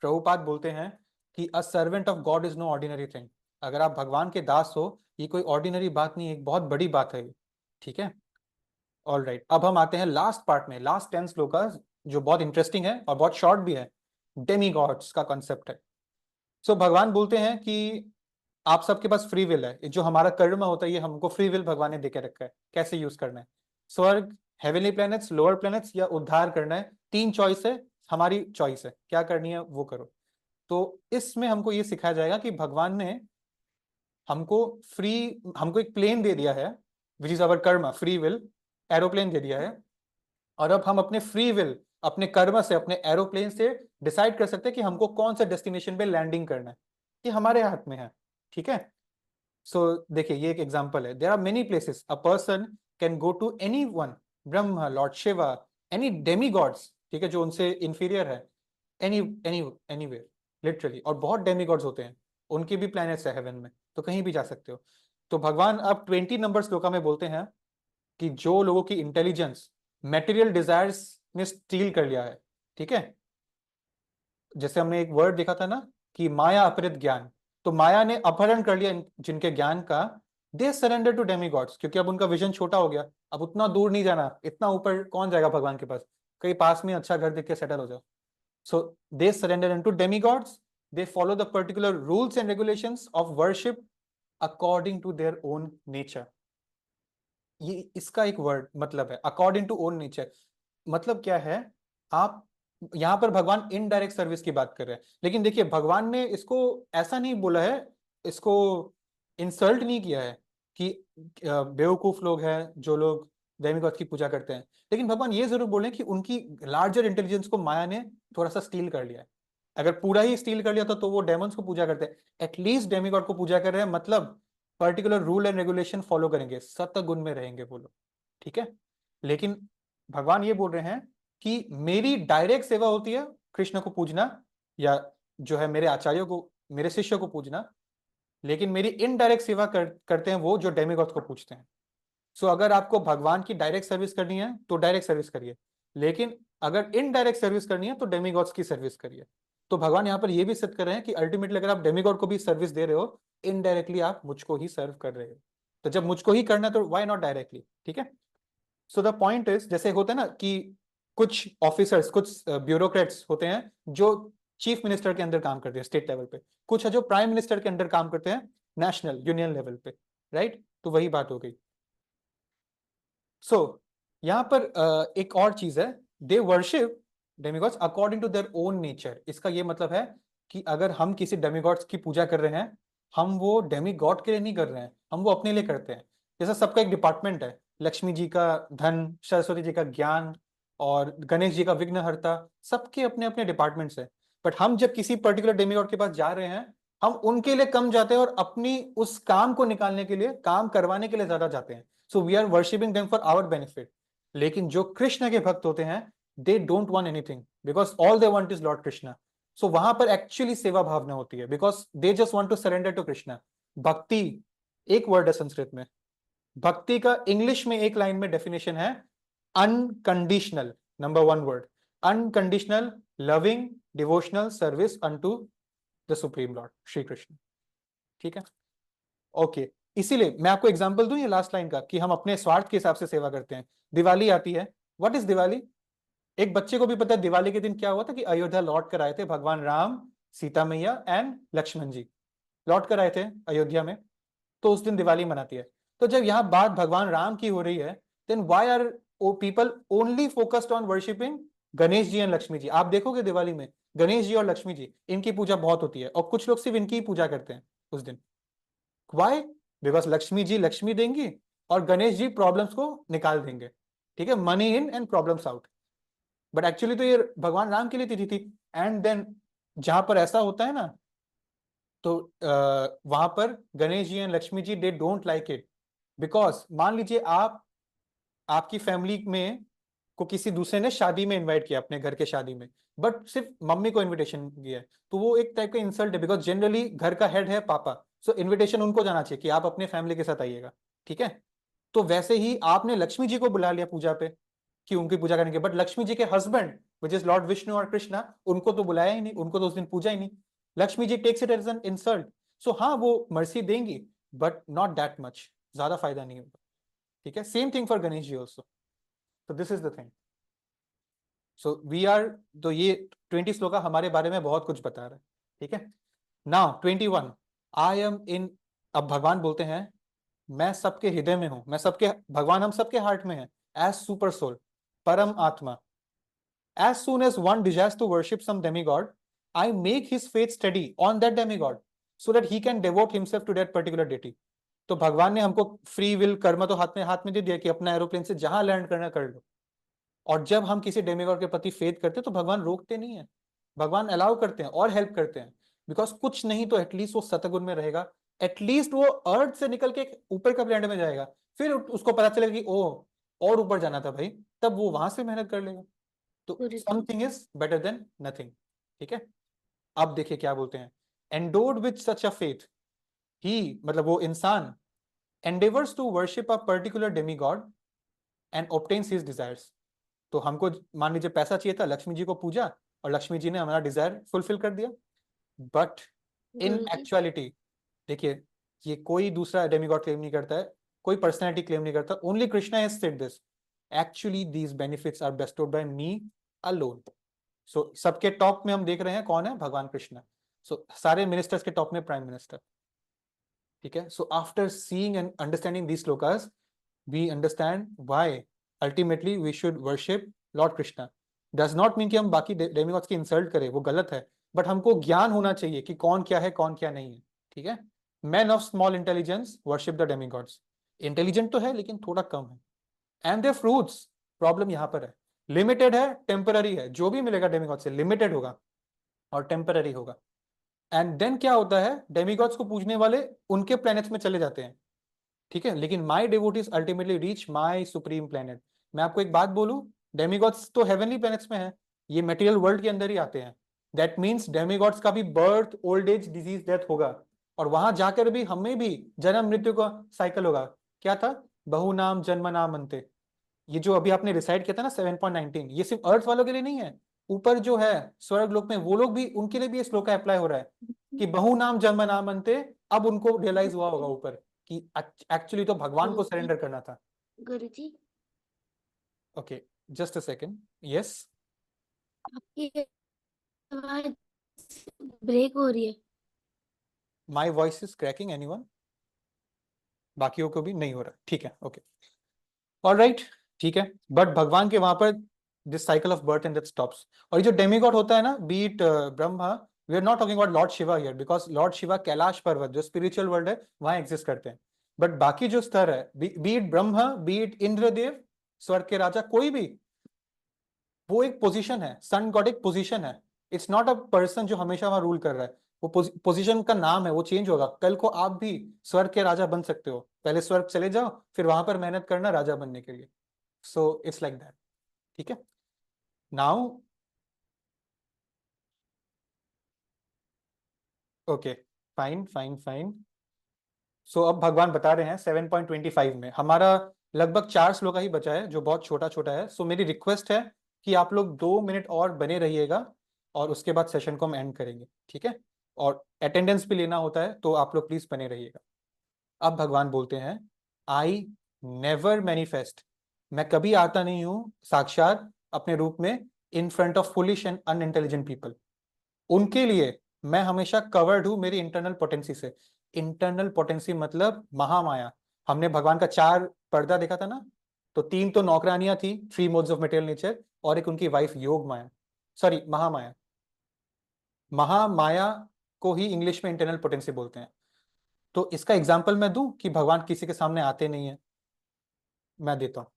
प्रभुपाद बोलते हैं कि a servant of God is no ordinary thing, अगर आप भगवान के दास हो, ये कोई ऑर्डिनरी बात नहीं है, एक बहुत बड़ी बात है, ठीक है। ऑल राइट, अब हम आते हैं लास्ट पार्ट में, लास्ट 10 श्लोकास, जो बहुत इंटरेस्टिंग है और बहुत शॉर्ट भी है। डेमी गॉड्स का कॉन्सेप्ट है। सो भगवान बोलते हैं कि आप सबके पास फ्री विल है, जो हमारा कर्म होता है ये हमको फ्री विल भगवान ने देके रखा है, कैसे यूज करना है, स्वर्ग, हेवनली प्लैनेट्स, लोअर प्लैनेट्स, या उद्धार करना है, 3 चॉइस है, हमारी चॉइस है, क्या करनी है वो करो। तो इसमें हमको ये सिखाया जाएगा कि भगवान ने हमको एक प्लेन दे दिया है, विच इज अवर कर्म, फ्री विल, एरोप्लेन दे दिया है, और अब हम अपने फ्री विल, अपने कर्म से, अपने एरोप्लेन से डिसाइड कर सकते हैं कि हमको कौन सा डेस्टिनेशन पे लैंडिंग करना है, ये हमारे हाथ में है, ठीक है। सो देखिए ये एक एग्जांपल है, there are many places, a person can go to any one, Brahma, Lord Shiva, any demigods, ठीक है, जो उनसे इंफीरियर है, एनी एनी एनीवेयर लिटरली, और बहुत डेमी गॉड्स होते हैं, उनके भी प्लैनेट्स है हेवन में, तो कहीं भी जा सकते हो। तो भगवान अब 20 नंबर श्लोका में बोलते हैं कि जो लोगों की इंटेलिजेंस मेटेरियल डिजायर्स ने स्टील कर लिया है, ठीक है, जैसे हमने एक वर्ड देखा था ना कि माया अपहृत ज्ञान, तो माया ने अपहरण कर लिया जिनके ज्ञान का, दे सरेंडर टू डेमीगॉड्स, क्योंकि अब उनका विजन छोटा हो गया, अब उतना दूर नहीं जाना, इतना ऊपर कौन जाएगा भगवान के पास, कहीं पास में अच्छा घर देख के सेटल हो जाओ। So they surrender into demigods, they follow the particular rules and regulations of worship according to their own nature. ये इसका एक वर्ड मतलब है, अकॉर्डिंग टू ओन नेचर, मतलब क्या है, आप यहां पर भगवान इनडायरेक्ट सर्विस की बात कर रहे हैं, लेकिन देखिए भगवान ने इसको ऐसा नहीं बोला है, इसको इंसल्ट नहीं किया है कि बेवकूफ लोग हैं जो लोग डेमिगॉड की पूजा करते हैं, लेकिन भगवान ये जरूर बोले कि उनकी लार्जर इंटेलिजेंस को माया ने थोड़ा सा स्टील कर लिया है। अगर पूरा ही स्टील कर लिया तो वो डेमंस को पूजा करते हैं, एटलीस्ट डेमिगॉड को पूजा कर रहे हैं, मतलब particular rule and regulation follow करेंगे, सत्गुण में रहेंगे वो लोग, ठीक है। लेकिन भगवान ये बोल रहे हैं कि मेरी डायरेक्ट सेवा होती है कृष्ण को पूजना, या जो है मेरे आचार्यों को, मेरे शिष्य को पूजना, लेकिन मेरी इनडायरेक्ट सेवा करते हैं वो जो डेमिगॉड को पूछते हैं। सो अगर आपको भगवान की डायरेक्ट सर्विस करनी है तो डायरेक्ट सर्विस करिए, लेकिन अगर इनडायरेक्ट सर्विस करनी है तो डेमिगॉड्स की सर्विस करिए। तो भगवान यहाँ पर यह भी सिद्ध कर रहे हैं कि अल्टीमेटली अगर आप डेमिगॉड को भी सर्विस दे रहे हो, इनडायरेक्टली आप मुझको ही सर्व कर रहे हो, तो जब मुझको ही करना है तो व्हाई नॉट डायरेक्टली, ठीक है। सो द पॉइंट इज, जैसे होता है ना कि कुछ ऑफिसर्स, कुछ ब्यूरोक्रेट्स होते हैं जो चीफ मिनिस्टर के अंदर काम करते हैं स्टेट लेवल पे, कुछ है जो प्राइम मिनिस्टर के अंदर काम करते हैं नेशनल यूनियन लेवल पे, राइट। तो वही बात हो गई। सो यहाँ पर एक और चीज है, they worship demigods according to their own nature. इसका ये मतलब है कि अगर हम किसी डेमिगॉड्स की पूजा कर रहे हैं, हम वो डेमिगॉड के लिए नहीं कर रहे हैं, हम वो अपने लिए करते हैं। जैसा सबका एक डिपार्टमेंट है, लक्ष्मी जी का धन, सरस्वती जी का ज्ञान, और गणेश जी का विघ्नहर्ता, सबके अपने अपने डिपार्टमेंट्स है। बट हम जब किसी पर्टिकुलर डेमिगॉड के पास जा रहे हैं, हम उनके लिए कम जाते हैं और अपनी उस काम को निकालने के लिए, काम करवाने के लिए ज्यादा जाते हैं। So we are worshipping them for our benefit. लेकिन जो कृष्ण के भक्त होते हैं, they don't want anything, because all they want is lord Krishna. So वहां पर एक्चुअली सेवा भावना होती है, because they just want to surrender to Krishna. भक्ति एक वर्ड है संस्कृत में, भक्ति का इंग्लिश में एक लाइन में डेफिनेशन है unconditional, number 1 word, unconditional loving devotional service unto the supreme Lord Shri Krishna. ठीक है, ओके। इसीलिए मैं आपको एग्जांपल दूं ये लास्ट लाइन का, कि हम अपने स्वार्थ के हिसाब से सेवा करते हैं। दिवाली आती है, व्हाट इज दिवाली? एक बच्चे को भी पता है दिवाली के दिन क्या हुआ था, कि अयोध्या लौट कर आए थे भगवान राम, सीता मैया एंड लक्ष्मण जी लौट कर आए थे अयोध्या में, तो उस दिन दिवाली मनाती है। तो जब यहाँ बात भगवान राम की हो रही है, then why are people only focused on worshipping Ganesh ji and Lakshmi ji? आप देखोगे दिवाली में गणेश जी और लक्ष्मी जी, इनकी पूजा बहुत होती है, और कुछ लोग सिर्फ इनकी ही पूजा करते हैं उस दिन। व्हाई? बिकॉज लक्ष्मी जी लक्ष्मी देंगी और गणेश जी प्रॉब्लम्स को निकाल देंगे, ठीक है, money in and problems out. But actually तो ये भगवान राम के लिए तिथि थी। एंड देन जहां पर ऐसा होता है ना, तो वहां पर Ganesh ji and Lakshmi ji they don't like it, because मान लीजिए आपकी फैमिली में को किसी दूसरे ने शादी में इनवाइट किया, अपने घर के शादी में, बट सिर्फ मम्मी को इनविटेशन दिया है, तो वो एक टाइप का इंसल्ट है, बिकॉज जनरली घर का हेड है पापा, सो इनविटेशन उनको जाना चाहिए कि आप अपने फैमिली के साथ आइएगा, ठीक है। तो वैसे ही आपने लक्ष्मी जी को बुला लिया पूजा पे कि उनकी पूजा करने के, बट लक्ष्मी जी के husband which is Lord Vishnu और कृष्णा, उनको तो बुलाया ही नहीं, उनको तो उस दिन पूजा ही नहीं। Lakshmi ji takes it as an insult. So हाँ, वो मर्सी देंगी, बट नॉट दैट मच, ज्यादा फायदा नहीं होगा, ठीक है। Same thing for Ganesh ji also. तो this is the thing. So we are, तो ये 20 श्लोका हमारे बारे में बहुत कुछ बता रहा है, ठीक है। नाउ 21, आई एम इन, अब भगवान बोलते हैं मैं सबके हृदय में हूं, मैं सबके, भगवान हम सबके हार्ट में है, एज सुपर सोल, परम आत्मा। As soon as one desires to worship some demigod, I make his faith study on that demigod so that he can devote himself to that particular deity. तो भगवान ने हमको free will, कर्म तो हाथ में दे दिया कि अपना एरोप्लेन से जहां लैंड करना कर लो। और जब हम किसी डेमिगॉड के प्रति फेथ करते हैं, तो भगवान रोकते नहीं है, भगवान अलाउ करते हैं और हेल्प करते हैं, बिकॉज कुछ नहीं तो एटलीस्ट वो सतगुण में रहेगा, एटलीस्ट वो अर्थ से निकल के ऊपर का प्लैनेट में जाएगा, फिर उसको पता चलेगा कि ओ और ऊपर जाना था भाई, तब वो वहां से मेहनत कर लेगा। तो something is better than nothing, ठीक है। अब देखिए क्या बोलते हैं, endowed with such a faith, he मतलब वो इंसान endeavours to worship a particular demigod and obtains his desires. तो हमको मान लीजिए पैसा चाहिए था, लक्ष्मी जी को पूजा और लक्ष्मी जी ने हमारा डिजायर फुलफिल कर दिया। बट इन एक्चुअलिटी देखिए, ये कोई दूसरा डेमिगॉड क्लेम नहीं करता है, कोई पर्सनैलिटी क्लेम नहीं करता, only Krishna has said this, actually these benefits are bestowed by me alone. So सबके टॉप में हम देख रहे हैं कौन है, भगवान कृष्णा। सो सारे मिनिस्टर्स के टॉप में प्राइम मिनिस्टर, ठीक है। So after seeing and understanding these shlokas, we understand why ultimately we should worship Lord Krishna. Does not mean कि हम बाकी डेमिगॉड्स की इंसल्ट करें, वो गलत है, बट हमको ज्ञान होना चाहिए कि कौन क्या है कौन क्या नहीं है, ठीक है। Man of small intelligence worship the demigods, intelligent तो है लेकिन थोड़ा कम है। एंड देयर फ्रूट्स, प्रॉब्लम यहाँ पर है, लिमिटेड है, टेम्पररी है, जो भी मिलेगा डेमिगॉड से लिमिटेड होगा और टेम्पररी होगा। एंड देन क्या होता है, डेमिगॉड्स को पूजने वाले उनके प्लैनेट्स में चले जाते हैं, ठीक है, लेकिन my devotees ultimately reach my supreme planet. मैं आपको एक बात बोलूं, डेमिगॉड्स तो हेवनली प्लैनेट्स में है, ये मटेरियल वर्ल्ड के अंदर ही आते हैं। दैट मीन्स डेमिगॉड्स का भी birth, old age, disease, death होगा, और वहां जाकर भी हमें भी जन्म मृत्यु का साइकिल होगा। क्या था, बहु नाम जन्म नाम अंते, ये जो अभी आपने रिसाइड किया था ना 7.19, ये सिर्फ अर्थ वालों के लिए नहीं है, ऊपर जो है स्वर्ग लोक में वो लोग भी, उनके लिए भी ये श्लोक अप्लाई हो रहा है कि बहु नाम जन्म नाम अंते। अब उनको रियलाइज हुआ होगा ऊपर कि एक्चुअली तो भगवान को सरेंडर करना था। Guruji, okay, just a second, yes. आपकी आवाज ब्रेक हो रही है। My voice is cracking anyone? बाकियों को भी नहीं हो रहा? ठीक है, ओके, ऑलराइट, ठीक है। बट भगवान के वहां पर this cycle of birth and death stops. और ये जो डेमीगॉड होता है ना, be it Brahma, we are not talking about Lord Shiva here, because Lord Shiva Kailash पर्वत जो स्पिरिचुअल वर्ल्ड है वहां एग्जिस्ट करते हैं। बट बाकी जो स्तर है, बीट ब्रह्मा, बीट इंद्रदेव, स्वर्ग के राजा, कोई भी, वो एक पोजीशन है। सन गॉड एक पोजीशन है, इट्स नॉट अ पर्सन जो हमेशा वहां रूल कर रहा है। वो पोजीशन का नाम है, वो चेंज होगा। कल को आप भी स्वर्ग के राजा बन सकते हो, पहले स्वर्ग चले जाओ, फिर वहां पर मेहनत करना राजा बनने के लिए। सो इट्स लाइक दैट, ठीक है। Now okay, fine fine fine. So अब भगवान बता रहे हैं 7.25 में, हमारा लगभग 4 श्लोक ही बचा है जो बहुत छोटा छोटा है। सो मेरी रिक्वेस्ट है कि आप लोग 2 मिनट और बने रहिएगा और उसके बाद सेशन को हम एंड करेंगे, ठीक है। और अटेंडेंस भी लेना होता है, तो आप लोग प्लीज बने रहिएगा। अब भगवान बोलते हैं, आई नेवर मैनिफेस्ट, मैं कभी आता नहीं हूं साक्षात अपने रूप में, in front of foolish and unintelligent people. उनके लिए मैं हमेशा कवर्ड हूं मेरी इंटरनल पोटेंसी से। इंटरनल पोटेंसी मतलब महामाया। हमने भगवान का 4 पर्दा देखा था ना, तो 3 तो नौकरानियां थी, 3 मोड्स ऑफ मटेरियल नेचर, और एक उनकी वाइफ योग माया, सॉरी महामाया। महामाया को ही इंग्लिश में इंटरनल पोटेंसी बोलते हैं। तो इसका एग्जाम्पल मैं दूं कि भगवान किसी के सामने आते नहीं है, मैं देता हूं।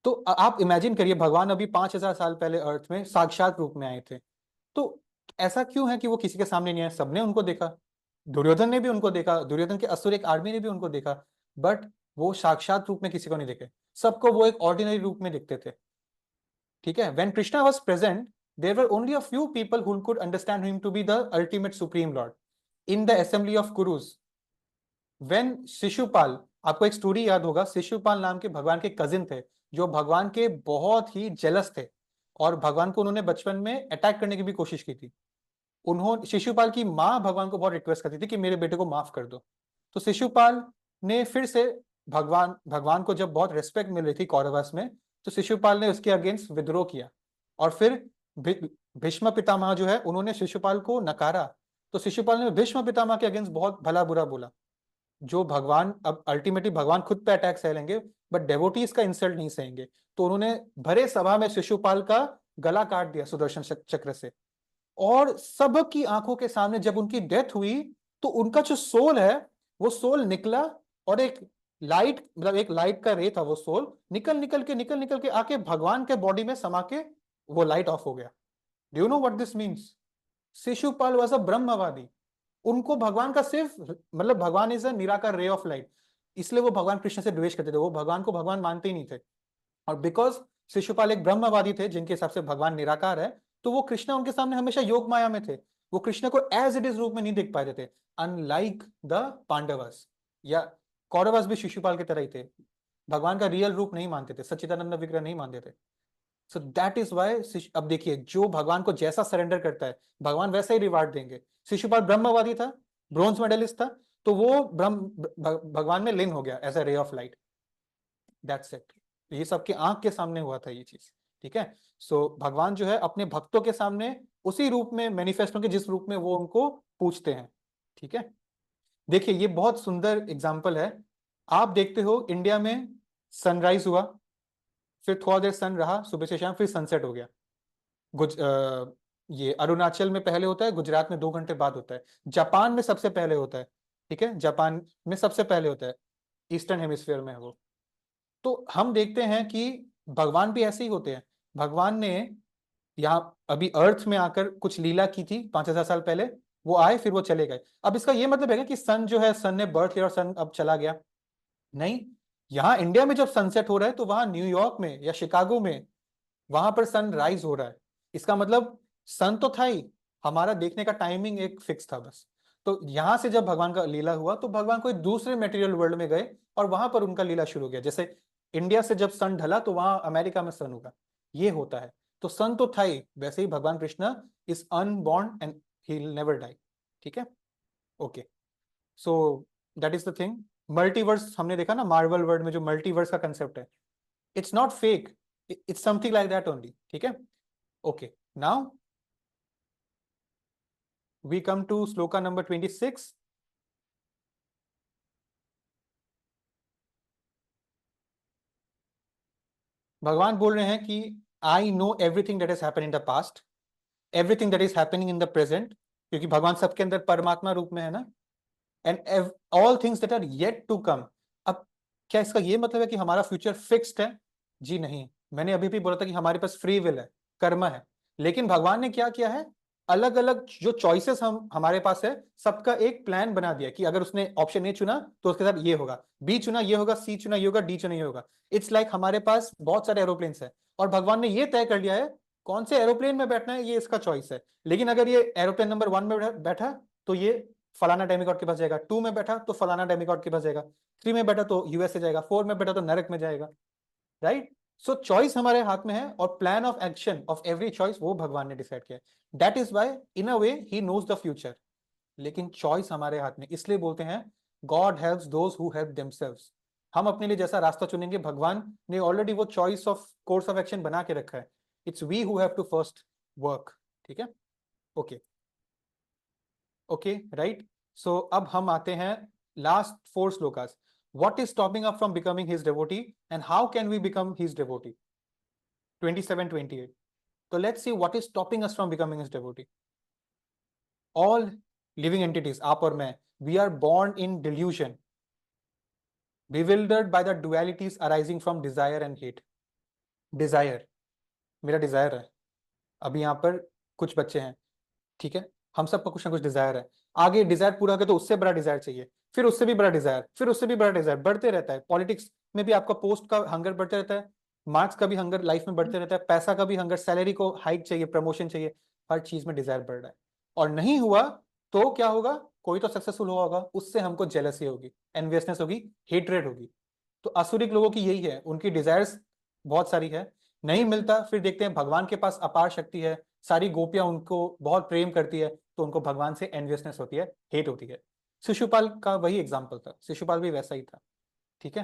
तो आप इमेजिन करिए, भगवान अभी 5000 साल पहले अर्थ में साक्षात रूप में आए थे। तो ऐसा क्यों है कि वो किसी के सामने नहीं आए? सबने उनको देखा, दुर्योधन ने भी उनको देखा, दुर्योधन के असुर एक आर्मी ने भी उनको देखा, बट वो साक्षात रूप में किसी को नहीं देखे। सबको वो एक ऑर्डिनरी रूप में दिखते थे, ठीक है। When Krishna was present, there were only a few people who could understand him to be the ultimate supreme lord in the assembly of Kurus. When Shishupal, आपको एक स्टोरी याद होगा, शिशुपाल नाम के भगवान के कजिन थे जो भगवान के बहुत ही जेलस थे, और भगवान को उन्होंने बचपन में अटैक करने की भी कोशिश की थी। उन्होंने, शिशुपाल की माँ भगवान को बहुत रिक्वेस्ट करती थी कि मेरे बेटे को माफ कर दो। तो शिशुपाल ने फिर से, भगवान को जब बहुत रेस्पेक्ट मिल रही थी कौरवास में, तो शिशुपाल ने उसके अगेंस्ट विद्रोह किया। और फिर भीष्म पितामह जो है, उन्होंने शिशुपाल को नकारा। तो शिशुपाल ने भीष्म पितामह के अगेंस्ट बहुत भला बुरा बोला। जो भगवान, अब अल्टीमेटली भगवान खुद पे अटैक सह लेंगे, बट डेवोटीज का इंसल्ट नहीं सहेंगे। तो उन्होंने भरे सभा में शिशुपाल का गला काट दिया सुदर्शन चक्र से। और सबकी आंखों के सामने जब उनकी डेथ हुई, तो उनका जो सोल है, वो सोल निकला, और एक लाइट, मतलब एक लाइट का रे था, वो सोल निकल निकल के आके भगवान के बॉडी में समा के वो लाइट ऑफ हो गया। Do you know what this means? Shishupal was a brahmavadi. उनको भगवान का सिर्फ, मतलब भगवान इज अ निराकार रे ऑफ लाइट, इसलिए वो भगवान कृष्ण से द्वेष करते थे, वो भगवान को भगवान मानते ही नहीं थे। और बिकॉज शिशुपाल एक ब्रह्मवादी थे जिनके हिसाब से भगवान निराकार है, तो वो कृष्णा उनके सामने हमेशा योग माया में थे। वो कृष्ण को एज इट इज रूप में नहीं देख पाते थे, अनलाइक द पांडवस या कौरवस भी शिशुपाल की तरह ही थे, भगवान का रियल रूप नहीं मानते थे, सच्चिदानंद विग्रह नहीं मानते थे। सो दैट इज वाई, अब देखिए, जो भगवान को जैसा सरेंडर करता है भगवान वैसा ही रिवार्ड देंगे। शिशुपाल ब्रह्मवादी था, ब्रोंज मेडलिस्ट था, तो वो भगवान में लीन हो गया as a ray of light. That's it. ये सबके आंख के सामने हुआ था ये चीज, ठीक है। सो भगवान जो है अपने भक्तों के सामने उसी रूप में मैनिफेस्ट होंगे जिस रूप में वो उनको पूछते हैं, ठीक है। देखिए, ये बहुत सुंदर एग्जाम्पल है। आप देखते हो इंडिया में सनराइज हुआ, फिर थोड़ा देर सन रहा सुबह से शाम, फिर सनसेट हो गया। ये अरुणाचल में पहले होता है, गुजरात में 2 घंटे बाद होता है, जापान में सबसे पहले होता है, ठीक है, जापान में सबसे पहले होता है, ईस्टर्न हेमिस्फीयर में है वो। तो हम देखते हैं कि भगवान भी ऐसे ही होते हैं। भगवान ने यहाँ अभी अर्थ में आकर कुछ लीला की थी 5000 साल पहले, वो आए फिर वो चले गए। अब इसका ये मतलब है कि सन जो है, सन ने बर्थ लिया और सन अब चला गया? नहीं। यहाँ इंडिया में जब सनसेट हो रहा है, तो वहां न्यूयॉर्क में या शिकागो में वहां पर सन राइज हो रहा है। इसका मतलब सन तो था ही, हमारा देखने का टाइमिंग एक फिक्स था बस। तो यहां से जब भगवान का लीला हुआ, तो भगवान कोई दूसरे मटेरियल वर्ल्ड में गए और वहां पर उनका लीला शुरू हो गया। जैसे इंडिया से जब सन ढला, तो वहां अमेरिका में सन होगा, ये होता है। तो सन तो था ही, वैसे ही भगवान Krishna is unborn and he will never die, ठीक है। Okay, so that is the thing. Multiverse हमने देखा ना, मार्वल वर्ल्ड में जो मल्टीवर्स का कंसेप्ट है, it's not fake, it's something like that only, ठीक है। Okay, now We come to sloka number 26. भगवान बोल रहे हैं कि I know everything that is happen in the past, everything that is happening in the present, क्योंकि भगवान सबके अंदर परमात्मा रूप में है ना, and all things that are yet to come. अब क्या इसका ये मतलब है कि हमारा फ्यूचर फिक्स्ड है? जी नहीं, मैंने अभी भी बोला था कि हमारे पास फ्री विल है, कर्म है, लेकिन भगवान ने क्या किया है, अलग अलग जो चॉइसेस हमारे पास है, सबका एक प्लान बना दिया कि अगर उसने ऑप्शन ए चुना तो उसके साथ ये होगा, बी चुना ये होगा, सी चुना ये होगा, डी चुना ये होगा। इट्स लाइक हमारे पास बहुत सारे एरोप्लेन्स है और भगवान ने ये तय कर लिया है कौन से एरोप्लेन में बैठना है, ये इसका चॉइस है। लेकिन अगर ये एरोप्लेन नंबर 1 में बैठा तो ये फलाना डेमिगॉड के पास जाएगा, 2 में बैठा तो फलाना डेमिगॉड के पास जाएगा, 3 में बैठा तो यूएसए जाएगा, 4 में बैठा तो नरक में जाएगा, राइट? सो चॉइस हमारे हाथ में है और plan of action of every choice वो भगवान ने डिसाइड किया है। That is why in a way he knows the future, लेकिन चॉइस हमारे हाथ में, इसलिए बोलते हैं God helps those who help themselves. हम अपने लिए जैसा रास्ता चुनेंगे, भगवान ने ऑलरेडी वो choice of course of action बना के रखा है। It's we who have to first work, ठीक है? Okay okay, right. सो अब हम आते हैं last 4 shlokas. What is stopping us from becoming his devotee and how can we become his devotee? 27, 28. So let's see what is stopping us from becoming his devotee. All living entities, आप और मैं, we are born in delusion, bewildered by the dualities arising from desire and hate. Desire, मेरा desire है, अभी यहाँ पर कुछ बच्चे हैं, ठीक है, हम सबका कुछ ना कुछ डिजायर है, आगे डिजायर पूरा हो गया तो उससे बड़ा डिजायर चाहिए, फिर उससे भी बड़ा डिजायर, फिर उससे भी बड़ा डिजायर, बढ़ते रहता है। पॉलिटिक्स में भी आपका पोस्ट का हंगर बढ़ते रहता है, मार्क्स का भी हंगर लाइफ में बढ़ते रहता है, पैसा का भी हंगर, सैलरी को हाइक चाहिए, प्रमोशन चाहिए, हर चीज में डिजायर बढ़ रहा है। और नहीं हुआ तो क्या होगा, कोई तो सक्सेसफुल हुआ होगा, उससे हमको जेलसी होगी, एनवियसनेस होगी, हेट्रेड होगी। तो असुरिक लोगों की यही है, उनकी डिजायर्स बहुत सारी है, नहीं मिलता, फिर देखते हैं भगवान के पास अपार शक्ति है, सारी गोपियां उनको बहुत प्रेम करती है, तो उनको भगवान से एनवियसनेस होती है, हेट होती है। शिशुपाल का वही एग्जांपल था, शिशुपाल भी वैसा ही था, ठीक है?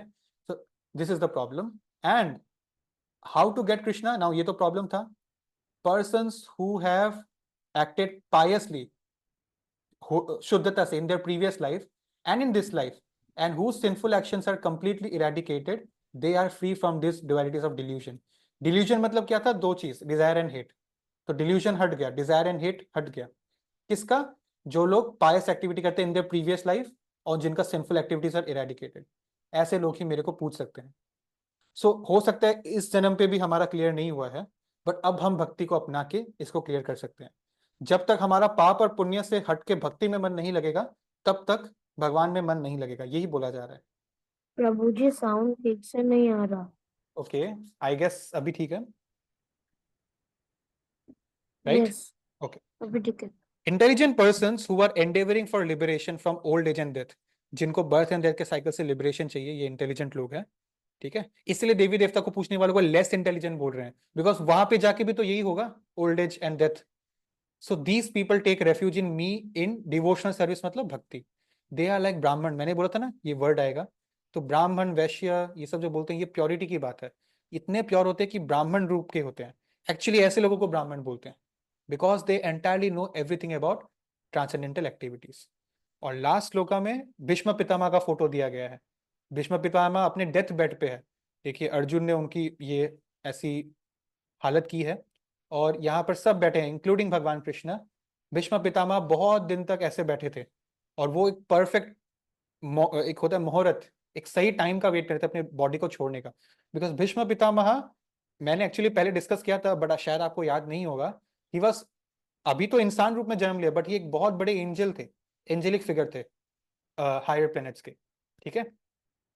So this is the problem. And how to get Krishna now, ये तो प्रॉब्लम था। Persons who have acted piously, शुद्धता से, in their previous life and in this life, and whose sinful actions are completely eradicated, they are free from this dualities of delusion. Delusion मतलब क्या था? 2 चीज, desire and hate। तो delusion हट गया, desire and hate हट गया। किसका? जो लोग पायस एक्टिविटी करते हैं इन देयर प्रीवियस लाइफ और जिनका सिंफुल एक्टिविटीज आर इरेडिकेटेड, ऐसे लोग ही मेरे को पूछ सकते हैं। सो हो सकता है इस जन्म पे भी हमारा क्लियर नहीं हुआ है, बट अब हम भक्ति को अपना के इसको क्लियर कर सकते हैं। जब तक हमारा पाप और पुण्य से हट के भक्ति में मन नहीं लगेगा, तब तक भगवान में मन नहीं लगेगा, यही बोला जा रहा है। प्रभु जी साउंड ठीक से नहीं आ रहा। ओके, आई गेस अभी ठीक है, राइट? Yes, okay. अभी ठीक है। Intelligent persons who are endeavouring for liberation from old age and death, जिनको बर्थ एंड डेथ के साइकिल से लिबरेशन चाहिए, ये इंटेलिजेंट लोग हैं, ठीक है? इसलिए देवी देवता को पूछने वालों को लेस इंटेलिजेंट बोल रहे हैं, बिकॉज वहां पे जाके भी तो यही होगा, old age and death. So these people take refuge in me in devotional service, मतलब भक्ति। दे आर लाइक ब्राह्मण, मैंने बोला था ना ये वर्ड आएगा, तो ब्राह्मण, वैश्य, ये सब जो बोलते हैं ये प्योरिटी की बात है, इतने प्योर होते हैं कि ब्राह्मण रूप के होते हैं। एक्चुअली ऐसे लोगों को ब्राह्मण बोलते हैं, because they entirely know everything about transcendental activities. और लास्ट श्लोका में भीष्म पितामह का फोटो दिया गया है। भीष्म पितामह अपने डेथ बेड पे है, देखिए अर्जुन ने उनकी ये ऐसी हालत की है, और यहाँ पर सब बैठे हैं इंक्लूडिंग भगवान कृष्ण। भीष्म पितामह बहुत दिन तक ऐसे बैठे थे, और वो एक परफेक्ट, एक होता है मुहूर्त, एक सही टाइम का वेट करते थे अपने बॉडी को छोड़ने का। बिकॉज भीष्म पितामह, मैंने एक्चुअली पहले डिस्कस किया था, बट शायद आपको याद नहीं होगा, ही वॉज, अभी तो इंसान रूप में जन्म लिया, बट ये एक बहुत बड़े एंजल थे, एंजेलिक फिगर थे हायर प्लैनेट्स के, ठीक है?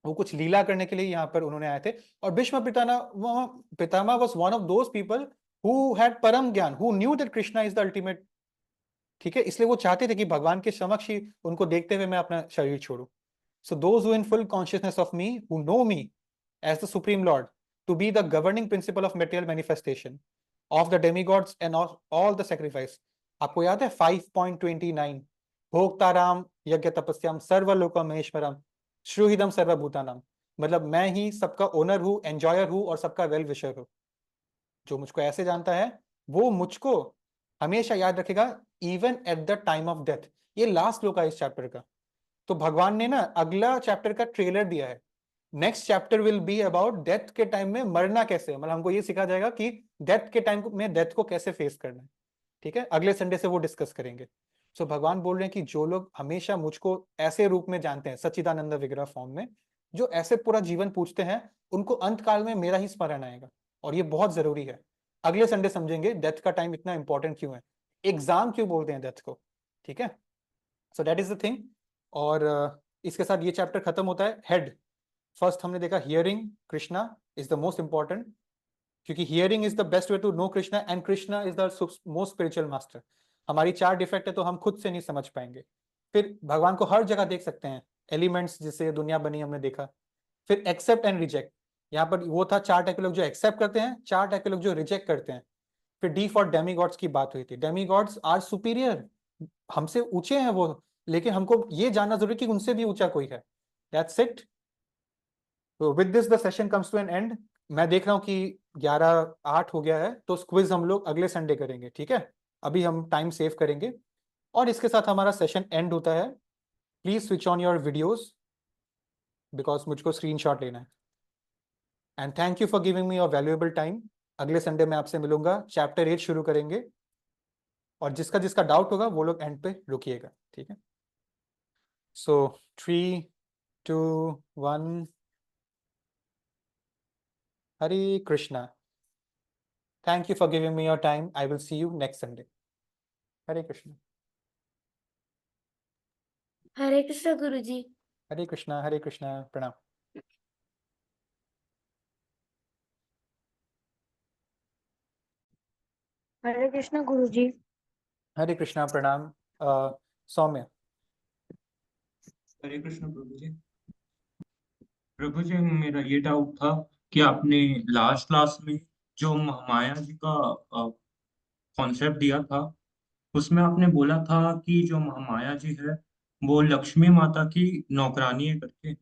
वो कुछ लीला करने के लिए यहाँ पर उन्होंने आए थे। और Bhishma Pitamah was one of those people who had param gyan, who knew that Krishna is the ultimate, ठीक है? इसलिए वो चाहते थे कि भगवान के समक्ष ही उनको देखते हुए मैं अपना शरीर छोड़ूं। So those who in full consciousness of me, who know me as the supreme lord to be the governing principle of material manifestation of the demigods and all the sacrifice. आपको याद है 5.29, भोक्ताराम यज्ञ तपस्याम सर्वलोक महेश्वरम श्रुहिदम सर्वभूतानाम, मतलब मैं ही सबका ओनर हूं, enjoyer हूं और सबका वेल विशर हूं। जो मुझको ऐसे जानता है वो मुझको हमेशा याद रखेगा even at the time of death. ये लास्ट श्लोक है इस चैप्टर का। तो भगवान ने ना अगला चैप्टर का ट्रेलर दिया है। Next chapter will be about death के टाइम में मरना कैसे है, मतलब हमको ये सिखा जाएगा कि डेथ के टाइम में डेथ को कैसे फेस करना है। ठीक है, अगले संडे से वो डिस्कस करेंगे। सो भगवान बोल रहे हैं कि जो लोग हमेशा मुझको ऐसे रूप में जानते हैं, सच्चिदानंद विग्रह फॉर्म में, जो ऐसे पूरा जीवन पूछते हैं, उनको अंत काल में मेरा ही स्मरण आएगा। और ये बहुत जरूरी है। अगले संडे समझेंगे डेथ का टाइम इतना इंपॉर्टेंट क्यों है, एग्जाम क्यों बोलते हैं डेथ को। ठीक है, सो दैट इज द थिंग। और इसके साथ ये चैप्टर खत्म होता है। हेड फर्स्ट हमने देखा, hearing Krishna is the most important, क्योंकि hearing is the best way to know Krishna and Krishna is the most spiritual master. हमारी 4 डिफेक्ट है तो हम खुद से नहीं समझ पाएंगे। फिर भगवान को हर जगह देख सकते हैं, एलिमेंट्स जिससे दुनिया बनी हमने देखा। फिर एक्सेप्ट एंड रिजेक्ट, यहाँ पर वो था 4 टाइप के लोग जो एक्सेप्ट करते हैं, 4 टाइप के लोग जो रिजेक्ट करते हैं। फिर डी फॉर डेमीगॉड्स की बात हुई थी। डेमीगॉड्स आर सुपीरियर, हमसे ऊंचे हैं वो, लेकिन हमको ये जानना जरूरी कि उनसे भी ऊंचा कोई है। That's it. तो with this the session comes to an end. मैं देख रहा हूँ कि 11:08 हो गया है, तो क्विज हम लोग अगले संडे करेंगे। ठीक है, अभी हम टाइम सेव करेंगे और इसके साथ हमारा सेशन एंड होता है। Please switch on your videos because मुझको स्क्रीनशॉट लेना है। And thank you for giving me your valuable time. अगले संडे मैं आपसे मिलूंगा, चैप्टर 8 शुरू करेंगे। और जिसका जिसका डाउट होगा वो लोग एंड पे रुकिएगा। ठीक है, सो 3, 2, 1, हरे Krishna. Thank you for giving me your time. I will see you next Sunday. Hare Krishna. Hare Krishna Guruji. Hare Krishna. Hare Krishna. Pranam. Hare Krishna Guruji. Hare Krishna. Pranam. Soumya. हरे कृष्ण प्रभु जी। प्रभु जी, मेरा ये डाउट था कि आपने लास्ट क्लास में जो महामाया जी का concept दिया था, उसमें आपने बोला था कि जो महामाया जी है वो लक्ष्मी माता की नौकरानी है करके।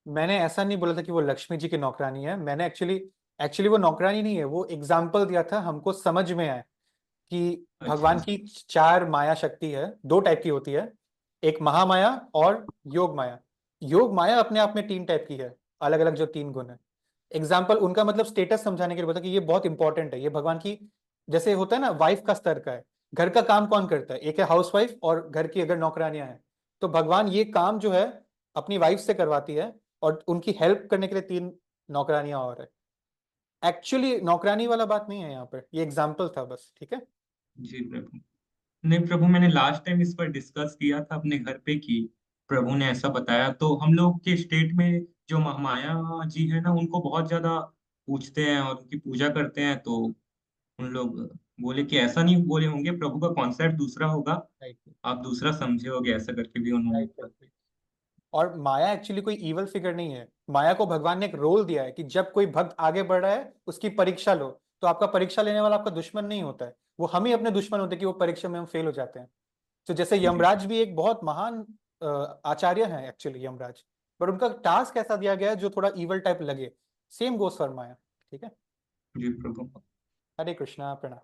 मैंने ऐसा नहीं बोला था कि वो लक्ष्मी जी की नौकरानी है। मैंने एक्चुअली वो नौकरानी नहीं है, वो एग्जाम्पल दिया था, हमको समझ में आए कि भगवान की 4 माया शक्ति है, 2 टाइप की होती है, एक महामाया और योग माया। योग माया अपने आप में 3 टाइप की है, अलग अलग जो 3 गुण है। एग्जाम्पल उनका मतलब स्टेटस समझाने के लिए बोलता कि ये बहुत इंपॉर्टेंट है। ये भगवान की, जैसे होता है ना, वाइफ का स्तर का है। घर का काम कौन करता है, एक है हाउस वाइफ और घर की अगर नौकरानियां हैं, तो भगवान ये काम जो है अपनी वाइफ से करवाती है और उनकी हेल्प करने के लिए 3 नौकरानियां और है। एक्चुअली नौकरानी वाला बात नहीं है यहाँ पर, ये एग्जाम्पल था बस। ठीक है, जी प्रभु। नहीं प्रभु, मैंने लास्ट टाइम इस पर डिस्कस किया था अपने घर पे कि प्रभु ने ऐसा बताया, तो हम लोग के स्टेट में जो महामाया जी है ना, उनको बहुत ज्यादा पूजते हैं और उनकी पूजा करते हैं। तो उन लोग बोले कि ऐसा नहीं बोले होंगे, प्रभु का कॉन्सेप्ट दूसरा होगा, राइट आप दूसरा समझे होगे, ऐसा करके भी उन्होंने बोला। राइट। और माया एक्चुअली कोई इवल फिगर नहीं है। माया को भगवान ने एक रोल दिया है कि जब कोई भक्त आगे बढ़ रहा है उसकी परीक्षा लो। तो आपका परीक्षा लेने वाला आपका दुश्मन नहीं होता है, वो हम ही अपने दुश्मन होते हैं कि वो परीक्षा में हम फेल हो जाते हैं। तो जैसे जी यमराज भी एक बहुत महान आचार्य हैं एक्चुअली यमराज, पर उनका टास्क ऐसा दिया गया है जो थोड़ा इवल टाइप लगे। सेम गोस फॉर माया। ठीक है, जी प्रभु। हरे कृष्णा। प्रणाम।